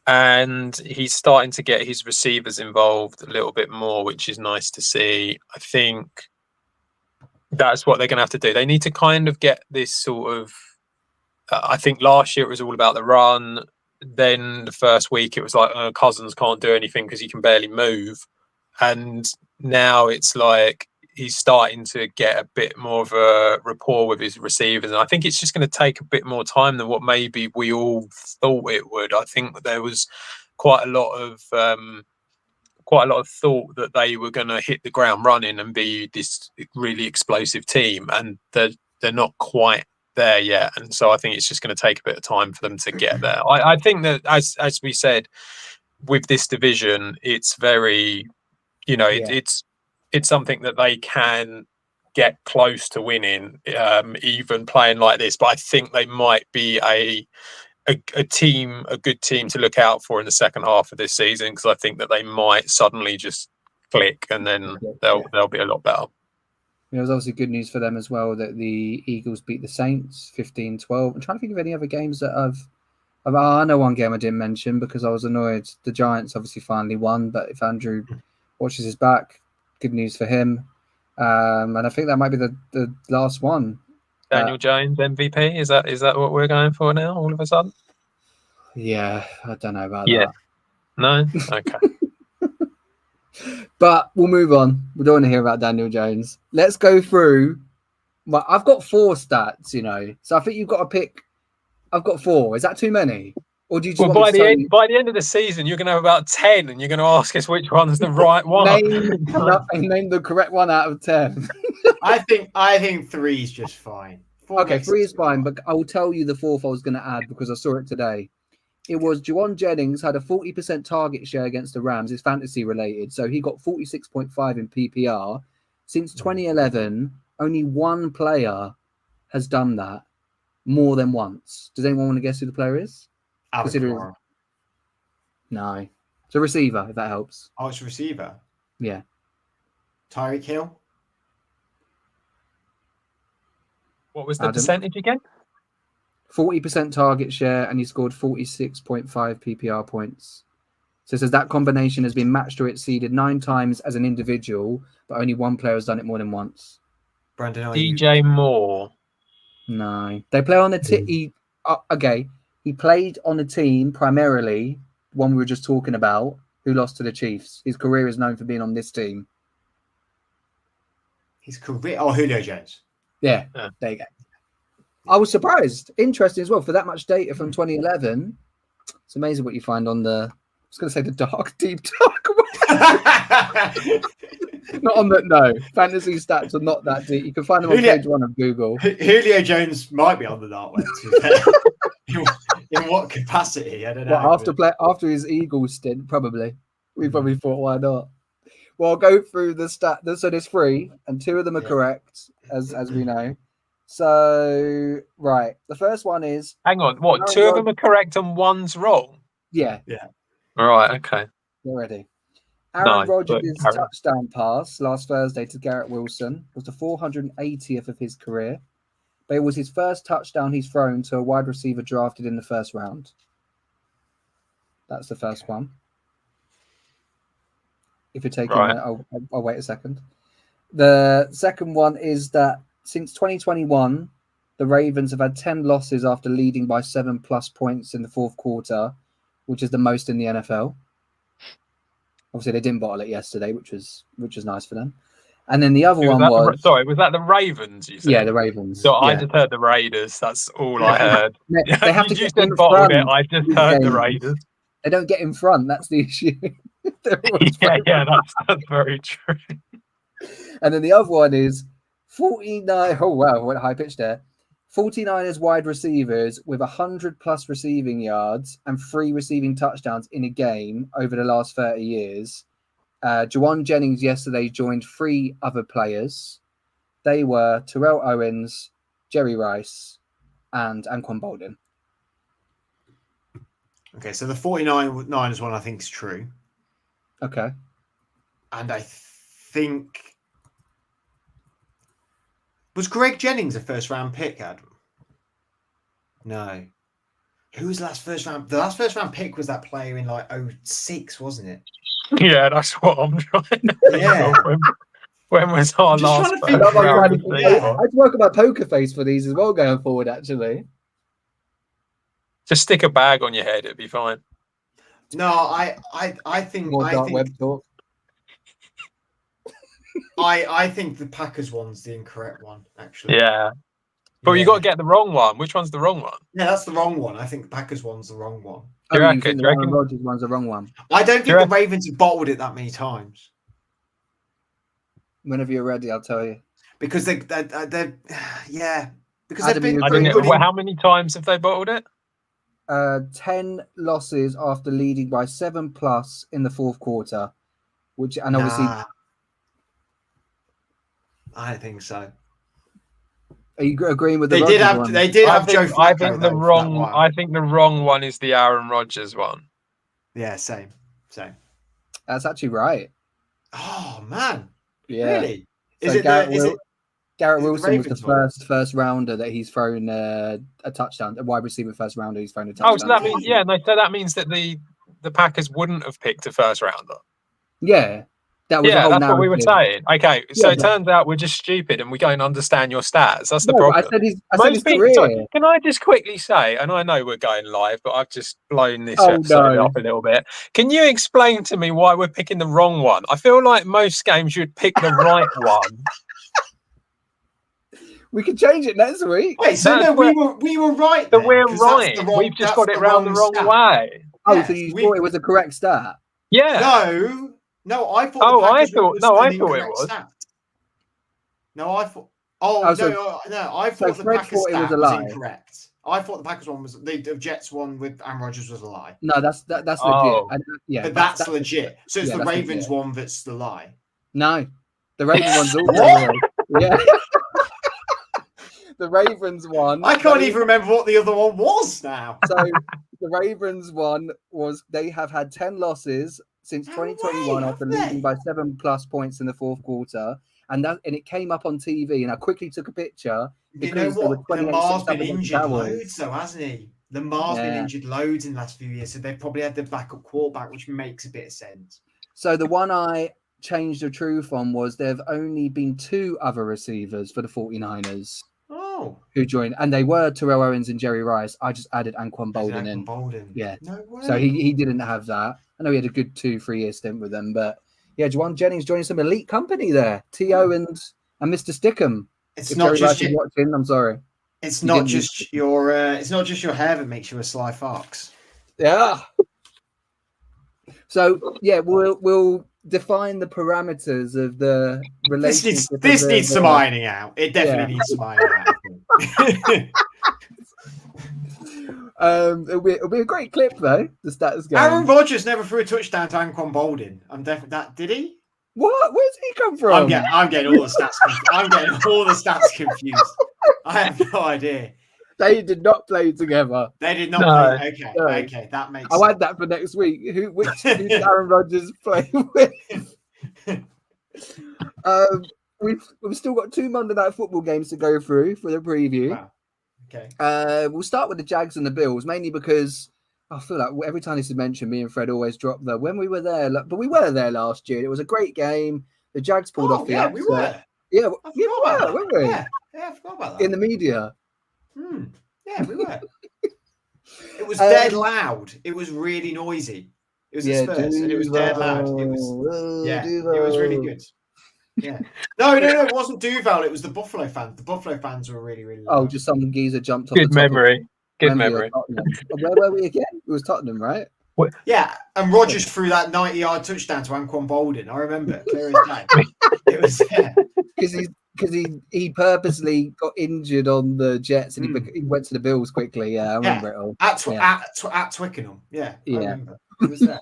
And he's starting to get his receivers involved a little bit more, which is nice to see. I think that's what they're going to have to do. They need to kind of get this sort of... I think last year it was all about the run. Then the first week it was like, Cousins can't do anything because he can barely move. And now it's like he's starting to get a bit more of a rapport with his receivers. And I think it's just going to take a bit more time than what maybe we all thought it would. I think there was quite a lot of thought that they were going to hit the ground running and be this really explosive team. And they're not quite there yet. And so I think it's just going to take a bit of time for them to get there. I think that, as we said, with this division, it's very, it's something that they can get close to winning, even playing like this. But I think they might be a good team to look out for in the second half of this season, because I think that they might suddenly just click and then they'll be a lot better. It was obviously good news for them as well that the Eagles beat the Saints 15-12. I'm trying to think of any other games that I know one game I didn't mention because I was annoyed. The Giants obviously finally won, but if Andrew watches his back, good news for him. And I think that might be the last one. Daniel Jones MVP, is that what we're going for now all of a sudden? Yeah, I don't know about that. No? Okay. But we'll move on. We don't want to hear about Daniel Jones. Let's go through. I've got 4 stats, so I think you've got to pick. I've got 4. Is that too many? Or do you just by the end of the season, you're going to have about 10, and you're going to ask us which one's the right one. Name the correct one out of 10. I think 3 is just fine. 3 is fine, but I will tell you the 4th I was going to add because I saw it today. It was Juwan Jennings had a 40% target share against the Rams. It's fantasy related. So he got 46.5 in PPR. Since 2011, only one player has done that more than once? Does anyone want to guess who the player is? Alvin. No. It's a receiver, if that helps. Oh, it's a receiver. Yeah. Tyreek Hill. What was the Adam? percentage again? 40% target share, and he scored 46.5 PPR points. So it says that combination has been matched or exceeded 9 times as an individual, but only one player has done it more than once. Brandon, are DJ Moore. No. They play on the team. Okay. He played on a team primarily, one we were just talking about, who lost to the Chiefs. His career is known for being on this team. His career? Oh, Julio Jones. Yeah. There you go. I was surprised. Interesting as well. For that much data from 2011, it's amazing what you find on the, I was going to say the deep dark web. Not on the, no. Fantasy stats are not that deep. You can find them on page 1 of Google. Julio Jones might be on the dark web, to be fair. In what capacity? I don't know. Well, after his Eagles stint, probably. We probably thought, why not? Well, I'll go through the stats. So there's 3, and 2 of them are correct, as we know. So, right. The first one is... Hang on. What? 2 of them are correct and 1's wrong? Yeah. All right. Okay. You're ready. Aaron Rodgers' touchdown pass last Thursday to Garrett Wilson was the 480th of his career, but it was his first touchdown he's thrown to a wide receiver drafted in the first round. That's the first one. If you're taking it, I'll wait a second. The second one is that since 2021, the Ravens have had 10 losses after leading by 7+ points in the fourth quarter, which is the most in the NFL. Obviously, they didn't bottle it yesterday, which was nice for them. And then the other one was... was that the Ravens, you said? Yeah, the Ravens. So I just heard the Raiders. That's all I heard. They have to get in bottled front. It. I just heard the Raiders. They don't get in front. That's the issue. That's very true. And then the other one is 49... Oh, wow, what a high pitch there. 49ers wide receivers with 100+ receiving yards and 3 receiving touchdowns in a game over the last 30 years. Juwan Jennings yesterday joined 3 other players. They were Terrell Owens, Jerry Rice, and Anquan Bolden. Okay, so the 49ers one I think is true. Okay. And I think... Was Greg Jennings a first-round pick, Adam? No. Who was the last first-round? The last first-round pick was that player in like 2006, wasn't it? Yeah, that's what I'm trying to think. When was our last first-round pick? I had to work about poker face for these as well going forward, actually. Just stick a bag on your head, it'd be fine. No, I think... More dark web talk. I think the Packers one's the incorrect one, actually. Yeah. But you got to get the wrong one. Which one's the wrong one? Yeah, that's the wrong one. I think the Packers one's the wrong one. Do you reckon? The Aaron Rodgers one's the wrong one? I don't think the Ravens have bottled it that many times. Whenever you're ready, I'll tell you. Because they're yeah. Because Adam, they've been how many times have they bottled it? 10 losses after leading by 7+ in the fourth quarter, and obviously. I don't think so. Are you agreeing with the They did have Joe Flacco. I think the wrong one is the Aaron Rodgers one. Yeah, same. That's actually right. Oh man. Yeah. Really? So Garrett Wilson was the first rounder that he's thrown a touchdown, a wide receiver first rounder he's thrown a touchdown. Oh, so that means that means that the Packers wouldn't have picked a first rounder. Yeah. That's what we were saying. Okay, so it turns out we're just stupid and we don't understand your stats. That's the problem. I said his career. Can I just quickly say, and I know we're going live, but I've just blown this episode up a little bit. Can you explain to me why we're picking the wrong one? I feel like most games you'd pick the right one. We can change it next week. Wait, so we were right. So we're right. We've just got it round the wrong way. Oh, so you thought it was the correct stat? Yeah. No, I thought. I thought it was. Stat. No, I thought. I thought the Packers stat was incorrect. I thought the Packers one was the Jets one with Aaron Rodgers was a lie. No, that's legit. But that's legit. So it's the Ravens one that's the lie. No, the Ravens one's also real. Yeah. the Ravens won. I can't even remember what the other one was now. So the Ravens one was they have had 10 losses since 2021 after leading by 7+ points in the fourth quarter. And it came up on TV, and I quickly took a picture because you know what? Lamar's been injured Cowboys. loads, though, hasn't he? Lamar's been injured loads in the last few years, so they've probably had the backup quarterback, which makes a bit of sense. So the one I changed the truth on was there have only been 2 other receivers for the 49ers. Oh. Who joined, and they were Terrell Owens and Jerry Rice. I just added Anquan Bolden in. Yeah. No way. So he didn't have that. I know he had a good 2-3 year stint with them, but yeah, Juwan Jennings joining some elite company there. T.O. and Mr. Stickham. It's not just watching. I'm sorry. It's not just your hair that makes you a sly fox. Yeah. So yeah, we'll define the parameters of the relationship. This needs some ironing out. It definitely needs some ironing out. It'll be a great clip though. The stats game. Aaron Rodgers never threw a touchdown to Anquan Bolden. I'm definitely that. Did he? What? Where's he come from? I'm getting all the stats. I'm getting all the stats confused. I have no idea. They did not play together. They did not play. Okay, no. Okay, that makes. I'll add that for next week. Which Aaron Rodgers play with? We've still got 2 Monday Night Football games to go through for the preview. Wow. Okay. We'll start with the Jags and the Bills, mainly because I feel like every time this is mentioned, me and Fred always drop when we were there. But we were there last year. It was a great game. The Jags pulled off the upset. We were. Yeah, we were, weren't we? Yeah, I forgot about that. In the media. Yeah, we were. It was dead loud. It was really noisy. It was the Spurs, and it was dead loud. It was it was really good. Yeah. No, it wasn't Duval. It was the Buffalo fans. The Buffalo fans were really, really loud. Oh, just some geezer jumped off. Good memory. Good memory. Where were we again? It was Tottenham, right? Yeah, and Rodgers threw that 90-yard touchdown to Anquan Bolden. I remember clear as day. It was because he purposely got injured on the Jets and he went to the Bills quickly. Yeah, I remember it all. At Twickenham. Yeah, I remember. It was there.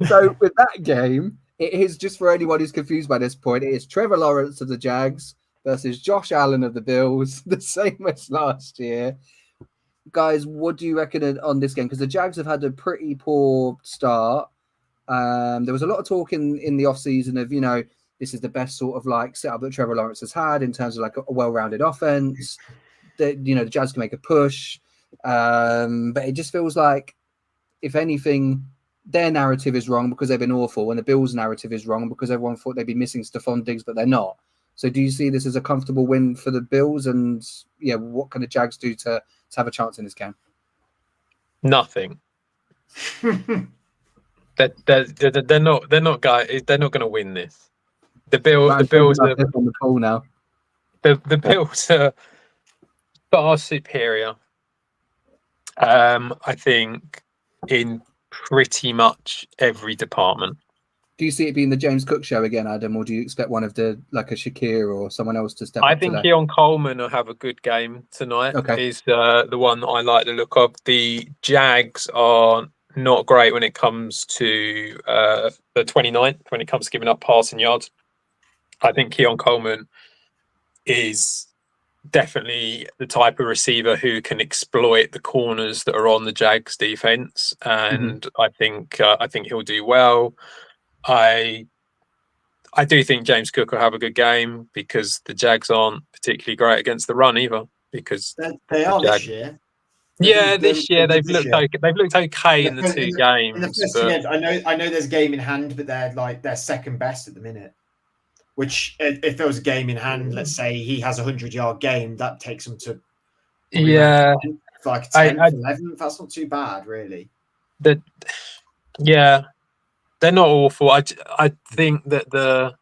So with that game, it is just for anyone who's confused by this point. It is Trevor Lawrence of the Jags versus Josh Allen of the Bills, the same as last year. Guys, what do you reckon on this game? Because the Jags have had a pretty poor start. There was a lot of talk in the offseason of, this is the best sort of like setup that Trevor Lawrence has had in terms of like a well-rounded offense. That the Jags can make a push. But it just feels like, if anything, their narrative is wrong because they've been awful, and the Bills' narrative is wrong because everyone thought they'd be missing Stephon Diggs, but they're not. So do you see this as a comfortable win for the Bills? And what can the Jags do to have a chance in this game? Nothing. They're not going to win this. The Bills are on the call now. The Bills are far superior. I think in pretty much every department. Do you see it being the James Cook show again, Adam, or do you expect one of the like a Shakir or someone else to step up? I think Keon Coleman will have a good game tonight. Okay. He's the one that I like the look of. The Jags are not great when it comes to the 29th, when it comes to giving up passing yards. I think Keon Coleman is definitely the type of receiver who can exploit the corners that are on the Jags defense, and I think he'll do well. I do think James Cook will have a good game because the Jags aren't particularly great against the run either. Because they are this year. Yeah, this year they've looked okay in the two games. In the first games, I know there's a game in hand, but they're second best at the minute. Which, if there was a game in hand, let's say he has a 100-yard game, that takes him to like 10th, 11th. That's not too bad, really. They're not awful. I think that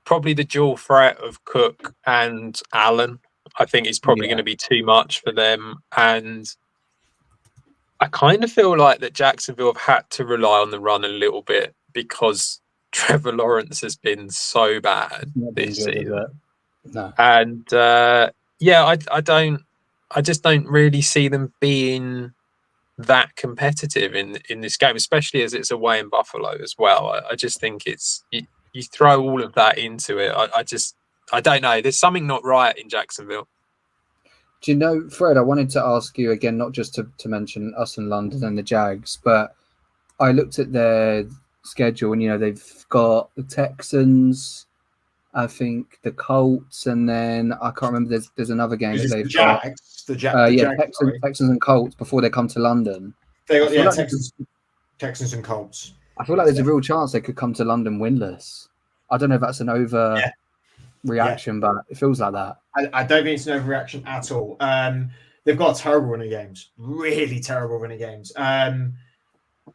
probably the dual threat of Cook and Allen, I think is probably going to be too much for them. And I kind of feel like that Jacksonville have had to rely on the run a little bit because Trevor Lawrence has been so bad this season. No. And I just don't really see them being that competitive in this game, especially as it's away in Buffalo as well. I just think it's you throw all of that into it. I don't know. There's something not right in Jacksonville. Do you know, Fred, I wanted to ask you again, not just to mention us in London and the Jags, but I looked at their schedule and, they've got the Texans, I think the Colts, and then I can't remember, there's another game that they've got. The Jags, Texans and Colts before they come to London. They got, Texans and Colts. I feel like there's a real chance they could come to London winless. I don't know if that's an overreaction, but it feels like that. I don't think it's an overreaction at all. They've got a terrible run of games, really terrible run of games. They're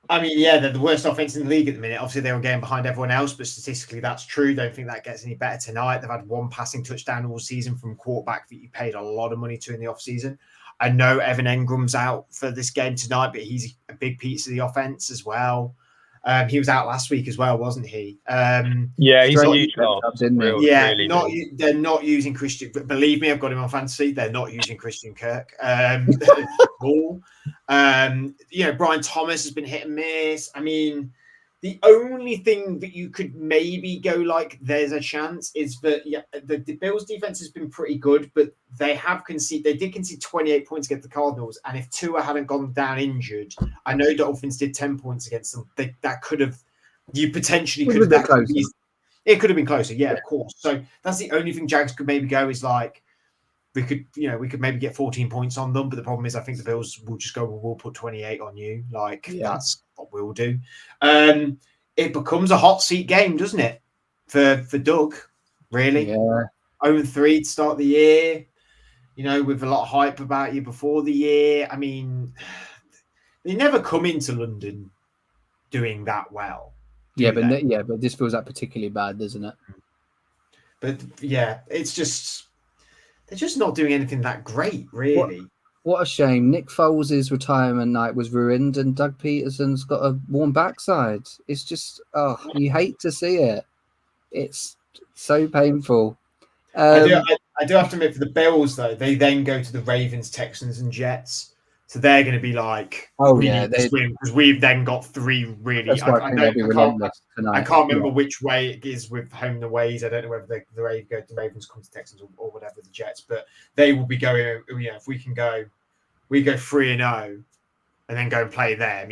the worst offense in the league at the minute. Obviously, they were getting behind everyone else, but statistically, that's true. Don't think that gets any better tonight. They've had one passing touchdown all season from a quarterback that you paid a lot of money to in the offseason. I know Evan Engram's out for this game tonight, but he's a big piece of the offense as well. He was out last week as well, wasn't he? He's a huge loss. They're not using Christian. But believe me, I've got him on fantasy. They're not using Christian Kirk. Brian Thomas has been hit and miss. I mean, the only thing that you could maybe go like there's a chance is that the Bills defense has been pretty good, but they did concede 28 points against the Cardinals, and if Tua hadn't gone down injured, I know Dolphins did 10 points against them. That could have, you potentially could have, it could have been closer, of course. So that's the only thing Jags could maybe go is like, we could maybe get 14 points on them, but the problem is I think the Bills will just go, we'll put 28 on you. That's what we'll do. It becomes a hot seat game, doesn't it? For Doug, really? Yeah. 0-3 to start the year, with a lot of hype about you before the year. I mean, they never come into London doing that well. But this feels like particularly bad, doesn't it? But it's just, they're just not doing anything that great, really. What a shame. Nick Foles' retirement night was ruined and Doug Peterson's got a warm backside. It's just, you hate to see it. It's so painful. I do have to admit, for the Bills, though, they then go to the Ravens, Texans, and Jets. So they're going to be like, need to win because we've then got three really. I can't remember which way it is with home and aways. I don't know whether the Ravens come to Texans or whatever the Jets, but they will be going. If we can go, we go 3-0, and then go and play them.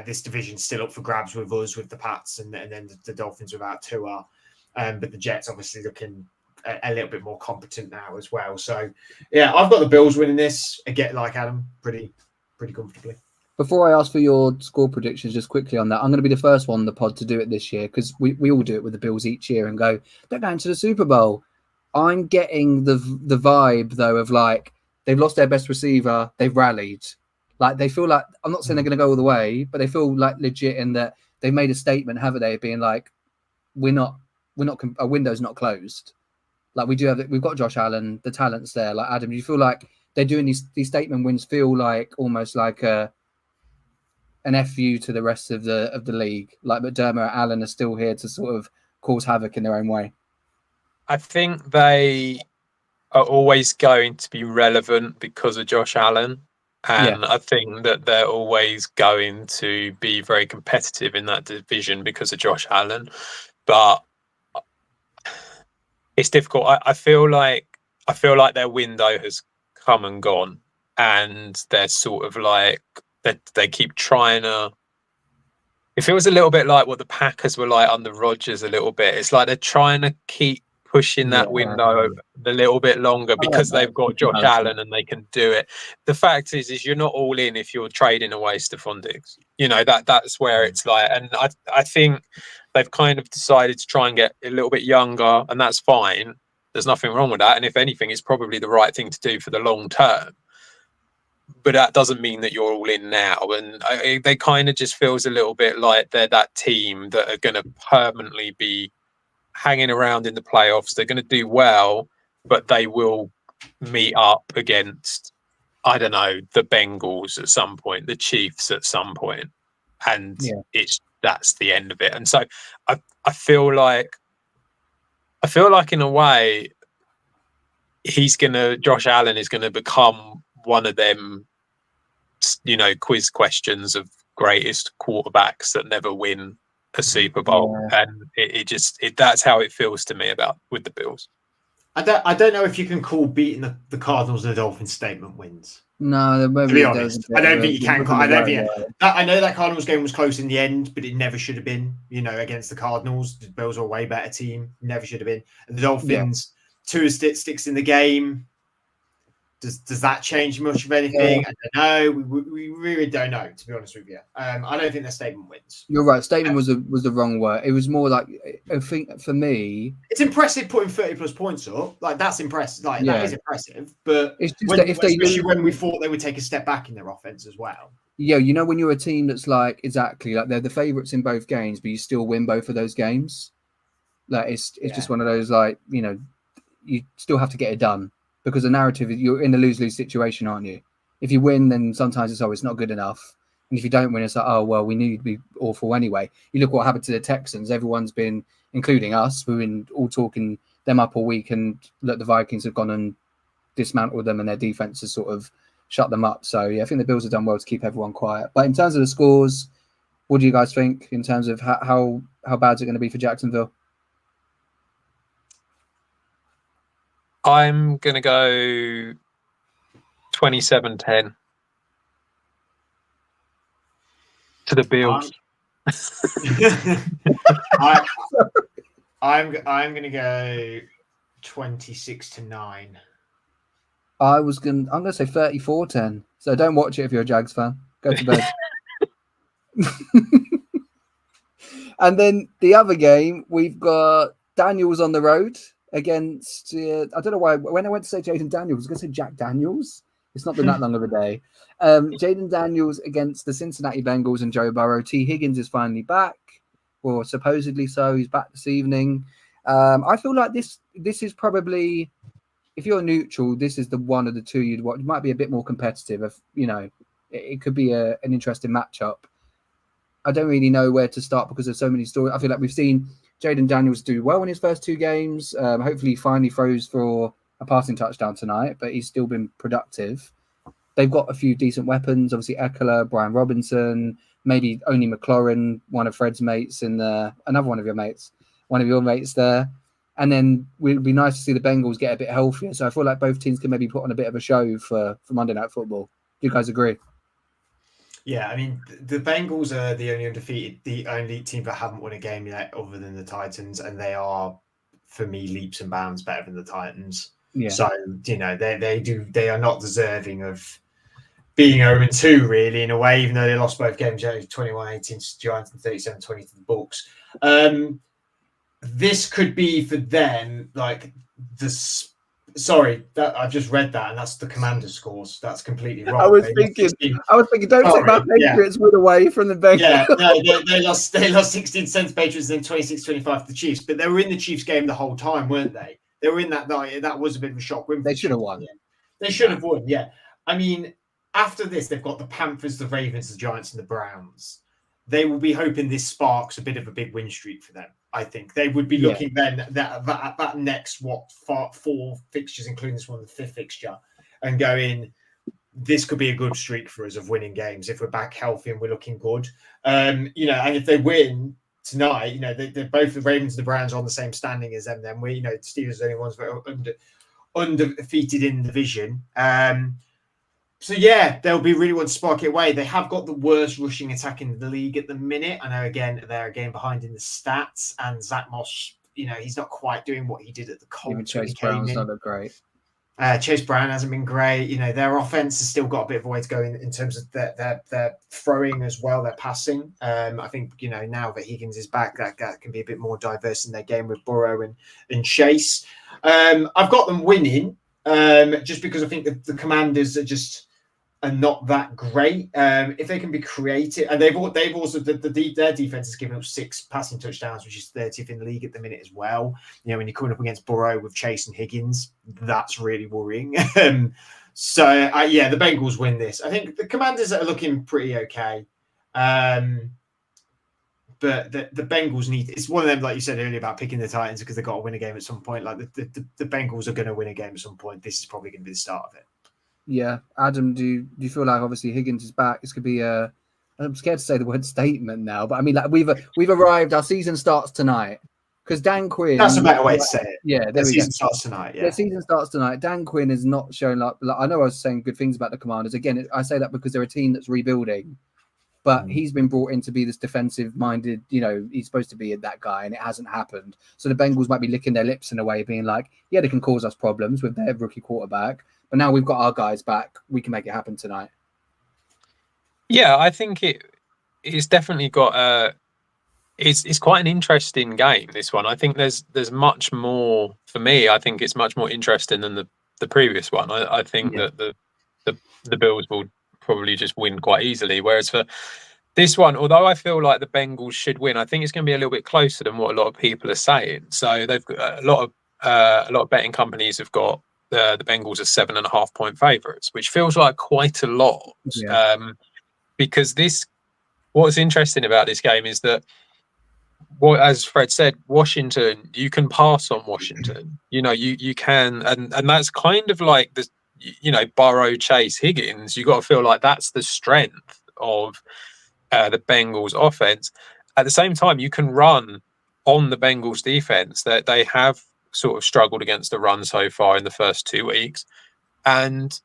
This division's still up for grabs with us, with the Pats, and then the Dolphins without Tua. But the Jets obviously looking a little bit more competent now as well. So, I've got the Bills winning this again, like Adam, pretty comfortably. Before I ask for your score predictions, just quickly on that, I'm going to be the first one on the pod to do it this year because we all do it with the Bills each year and go, they're going to the Super Bowl. I'm getting the vibe, though, of like they've lost their best receiver, they've rallied. Like they feel like, I'm not saying they're going to go all the way, but they feel like legit in that they've made a statement, haven't they, being like, our window's not closed. Like we've got Josh Allen, the talent's there. Like Adam, do you feel like they're doing these statement wins feel like almost like an FU to the rest of the league? Like McDermott and Allen are still here to sort of cause havoc in their own way. I think they are always going to be relevant because of Josh Allen. And I think that they're always going to be very competitive in that division because of Josh Allen. But it's difficult. I feel like their window has come and gone, and they're sort of like they keep trying to. It feels a little bit like what the Packers were like under Rodgers. A little bit. It's like they're trying to keep pushing that window a little bit longer because they've got Josh Allen and they can do it. The fact is you're not all in if you're trading away Stephon Diggs. That's where it's like, and I think they've kind of decided to try and get a little bit younger, and that's fine. There's nothing wrong with that. And if anything, it's probably the right thing to do for the long term. But that doesn't mean that you're all in now. And they kind of just feels a little bit like they're that team that are going to permanently be hanging around in the playoffs. They're going to do well, but they will meet up against, I don't know, the Bengals at some point, the Chiefs at some point. And that's the end of it. And so I feel like in a way, Josh Allen is going to become one of them, quiz questions of greatest quarterbacks that never win a Super Bowl. And it that's how it feels to me with the Bills. I don't know if you can call beating the Cardinals and the Dolphins statement wins. No, To be honest, I don't think you can. I don't think. I know that Cardinals game was close in the end, but it never should have been. Against the Cardinals, the Bills are a way better team. Never should have been. And the Dolphins, Tua sticks in the game. Does that change much of anything? I don't know. We really don't know, to be honest with you. I don't think the statement wins. You're right. Statement was the wrong word. It was more like, I think for me, it's impressive putting 30+ points up. Like that's impressive. That is impressive. But it's just that especially when we thought they would take a step back in their offense as well. Yeah, when you're a team that's like they're the favourites in both games, but you still win both of those games. Like it's just one of those you still have to get it done. Because the narrative, you're in a lose-lose situation, aren't you? If you win, then sometimes it's not good enough. And if you don't win, it's like, oh, well, we knew you'd be awful anyway. You look what happened to the Texans. Everyone's been, including us, we've been all talking them up all week. And look, the Vikings have gone and dismantled them and their defense has sort of shut them up. So, yeah, I think the Bills have done well to keep everyone quiet. But in terms of the scores, what do you guys think in terms of how bad is it going to be for Jacksonville? I'm going to go 27-10 to the Bills. I'm going to go 26-9. I'm going to say 34-10. So don't watch it if you're a Jags fan. Go to bed. And then the other game, we've got Daniels on the road against, I don't know why, when I went to say Jaden Daniels, I was going to say Jack Daniels. It's not been that long of a day. Jaden Daniels against the Cincinnati Bengals and Joe Burrow. T. Higgins is finally back, or supposedly so. He's back this evening. I feel like this is probably, if you're neutral, this is the one of the two you'd watch. It might be a bit more competitive. It could be an interesting matchup. I don't really know where to start because there's so many stories. I feel like we've seen Jaden Daniels do well in his first two games. Hopefully he finally throws for a passing touchdown tonight, but he's still been productive. They've got a few decent weapons. Obviously, Eckler, Brian Robinson, maybe only McLaurin, one of Fred's mates, and another one of your mates there. And then it would be nice to see the Bengals get a bit healthier. So I feel like both teams can maybe put on a bit of a show for Monday Night Football. Do you guys agree? Yeah, I mean, the Bengals are the only team that haven't won a game yet other than the Titans, and they are, for me, leaps and bounds better than the Titans. Yeah. So, they are not deserving of being 0-2, really, in a way, even though they lost both games, 21-18 to Giants and 37-20 to the Bucs. This could be for them, like, Sorry, I've just read that, and that's the Commanders' scores. That's completely wrong. I was thinking, don't take that Patriots win away from the Bengals. Yeah, no, they lost 16 cents Patriots and then 26-25 to the Chiefs. But they were in the Chiefs game the whole time, weren't they? They were in that. That was a bit of a shock win. They should have won. Yeah. They should have won. Yeah, I mean, after this, they've got the Panthers, the Ravens, the Giants, and the Browns. They will be hoping this sparks a bit of a big win streak for them. I think they would be looking then that next four fixtures, including this one, the fifth fixture, and going, this could be a good streak for us of winning games if we're back healthy and we're looking good. And if they win tonight, they're both the Ravens and the Browns are on the same standing as them. Then the Steelers are the only ones that are undefeated in the division. So, they'll be really want to spark it away. They have got the worst rushing attack in the league at the minute. I know, again, they're a game behind in the stats. And Zach Moss, he's not quite doing what he did at the Colts. Even Chase Brown's not look great. Chase Brown hasn't been great. Their offense has still got a bit of a way to go in terms of their throwing as well, their passing. I think, now that Higgins is back, that can be a bit more diverse in their game with Burrow and Chase. I've got them winning just because I think the Commanders are not that great. If they can be creative, and they've also their defense has given up 6 passing touchdowns, which is 30th in the league at the minute as well. When you're coming up against Burrow with Chase and Higgins, that's really worrying. The Bengals win this. I think the Commanders are looking pretty okay, but the Bengals need. It's one of them, like you said earlier, about picking the Titans because they've got to win a game at some point. Like the Bengals are going to win a game at some point. This is probably going to be the start of it. Yeah, Adam, do you feel like obviously Higgins is back? This could be I'm scared to say the word statement now, but I mean, like we've arrived. Our season starts tonight because Dan Quinn. That's a better way to say it. Yeah, there the we season go. starts tonight. Yeah, The season starts tonight. Dan Quinn is not showing up. Like, I know I was saying good things about the Commanders. Again, I say that because they're a team that's rebuilding, but he's been brought in to be this defensive-minded. He's supposed to be that guy, and it hasn't happened. So the Bengals might be licking their lips in a way, being like, "Yeah, they can cause us problems with their rookie quarterback, but now we've got our guys back. We can make it happen tonight." Yeah, I think it's definitely got it's quite an interesting game, this one. I think there's much more for me. I think it's much more interesting than the previous one. I think that the Bills will probably just win quite easily. Whereas for this one, although I feel like the Bengals should win, I think it's going to be a little bit closer than what a lot of people are saying. So they've got a lot of betting companies have got the Bengals as 7.5-point favourites, which feels like quite a lot. Yeah. Because what's interesting about this game is that, as Fred said, Washington, you can pass on Washington. You can, and that's kind of like the, Burrow, Chase, Higgins. You got to feel like that's the strength of the Bengals offense. At the same time, you can run on the Bengals defense. That they have sort of struggled against the run so far in the first 2 weeks, and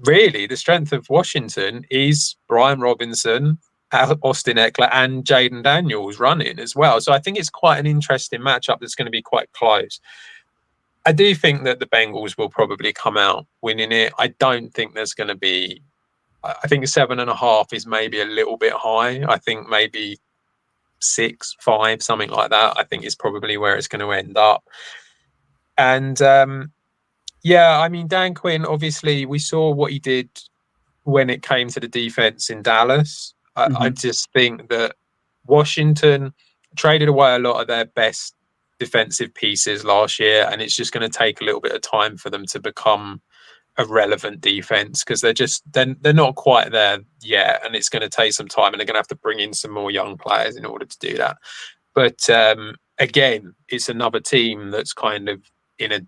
really, the strength of Washington is Brian Robinson, Austin Eckler, and Jaden Daniels running as well. So I think it's quite an interesting matchup that's going to be quite close. I do think that the Bengals will probably come out winning it. I don't think there's going to be... I think 7.5 is maybe a little bit high. I think maybe 6, 5, something like that. I think is probably where it's going to end up. And... yeah, I mean, Dan Quinn, obviously, we saw what he did when it came to the defense in Dallas. I just think that Washington traded away a lot of their best defensive pieces last year, and it's just going to take a little bit of time for them to become a relevant defense because they're not quite there yet, and it's going to take some time, and they're going to have to bring in some more young players in order to do that. But again, it's another team that's kind of in a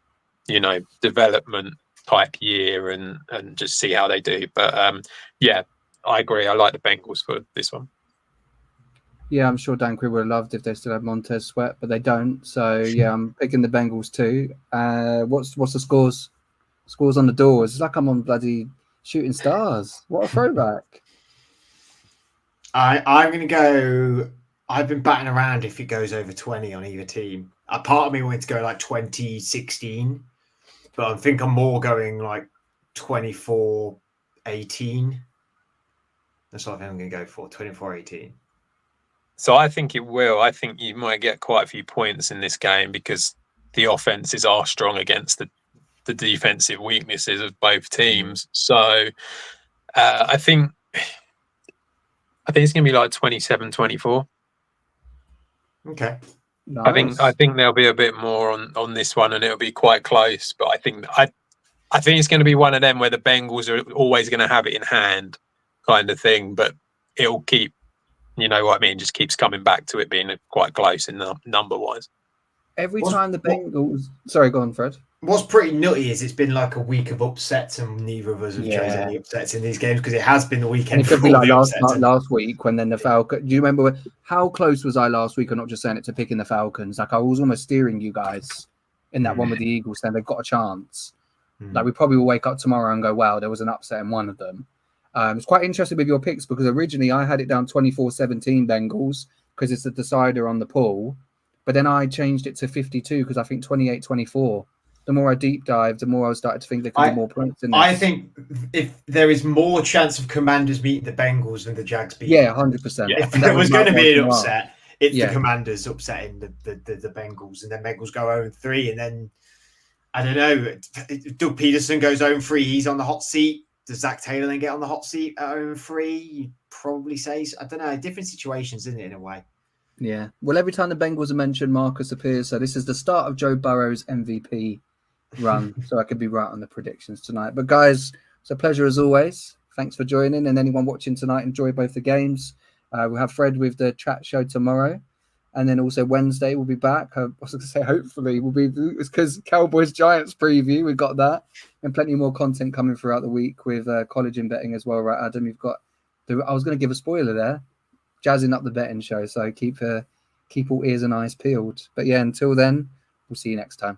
development type year and just see how they do. But yeah, I agree. I like the Bengals for this one. Yeah, I'm sure Dan Quinn would have loved if they still had Montez Sweat, but they don't. So yeah, I'm picking the Bengals too. What's the scores? Scores on the doors. It's like I'm on bloody Shooting Stars. What a throwback. I'm going to go... I've been batting around if it goes over 20 on either team. A part of me wanted to go like 2016. But I think I'm more going like 24-18. That's what I think I'm going to go for, 24-18. So I think it will. I think you might get quite a few points in this game because the offenses are strong against the defensive weaknesses of both teams. So I think it's going to be like 27-24. Okay. Nice. I think there'll be a bit more on this one, and it'll be quite close. But I think it's going to be one of them where the Bengals are always going to have it in hand, kind of thing. But it'll keep, you know what I mean, just keeps coming back to it being quite close in number wise. Every time the Bengals... Sorry, go on, Fred. What's pretty nutty is it's been like a week of upsets, and neither of us have chosen any upsets in these games because it has been the weekend. And it could be like last week when then the Falcons. Do you remember how close was I last week? I'm not just saying it to picking the Falcons. Like I was almost steering you guys in that one with the Eagles, saying they've got a chance. Like we probably will wake up tomorrow and go, "Wow, there was an upset in one of them." It's quite interesting with your picks because originally I had it down 24-17 Bengals because it's the decider on the pool, but then I changed it to 52 because I think 28-24. The more I deep dived, the more I started to think there could be more points in this. I think if there is more chance of Commanders beating the Bengals than the Jags beating, 100%. If there was going to be an upset, it's the Commanders upsetting the Bengals, and then Bengals go 0-3, and then I don't know. Doug Peterson goes 0-3. He's on the hot seat. Does Zach Taylor then get on the hot seat at 0-3? You'd probably say, I don't know. Different situations, isn't it, in a way? Yeah. Well, every time the Bengals are mentioned, Marcus appears. So this is the start of Joe Burrow's MVP run. So I could be right on the predictions tonight. But guys, it's a pleasure as always. Thanks for joining. And anyone watching tonight, enjoy both the games. We'll have Fred with the chat show tomorrow. And then also Wednesday, we'll be back. I was going to say, hopefully, it's because Cowboys Giants preview. We've got that. And plenty more content coming throughout the week with college and betting as well, right, Adam? You've got I was going to give a spoiler there. Jazzing up the betting show. So keep keep all ears and eyes peeled. But yeah, until then, we'll see you next time.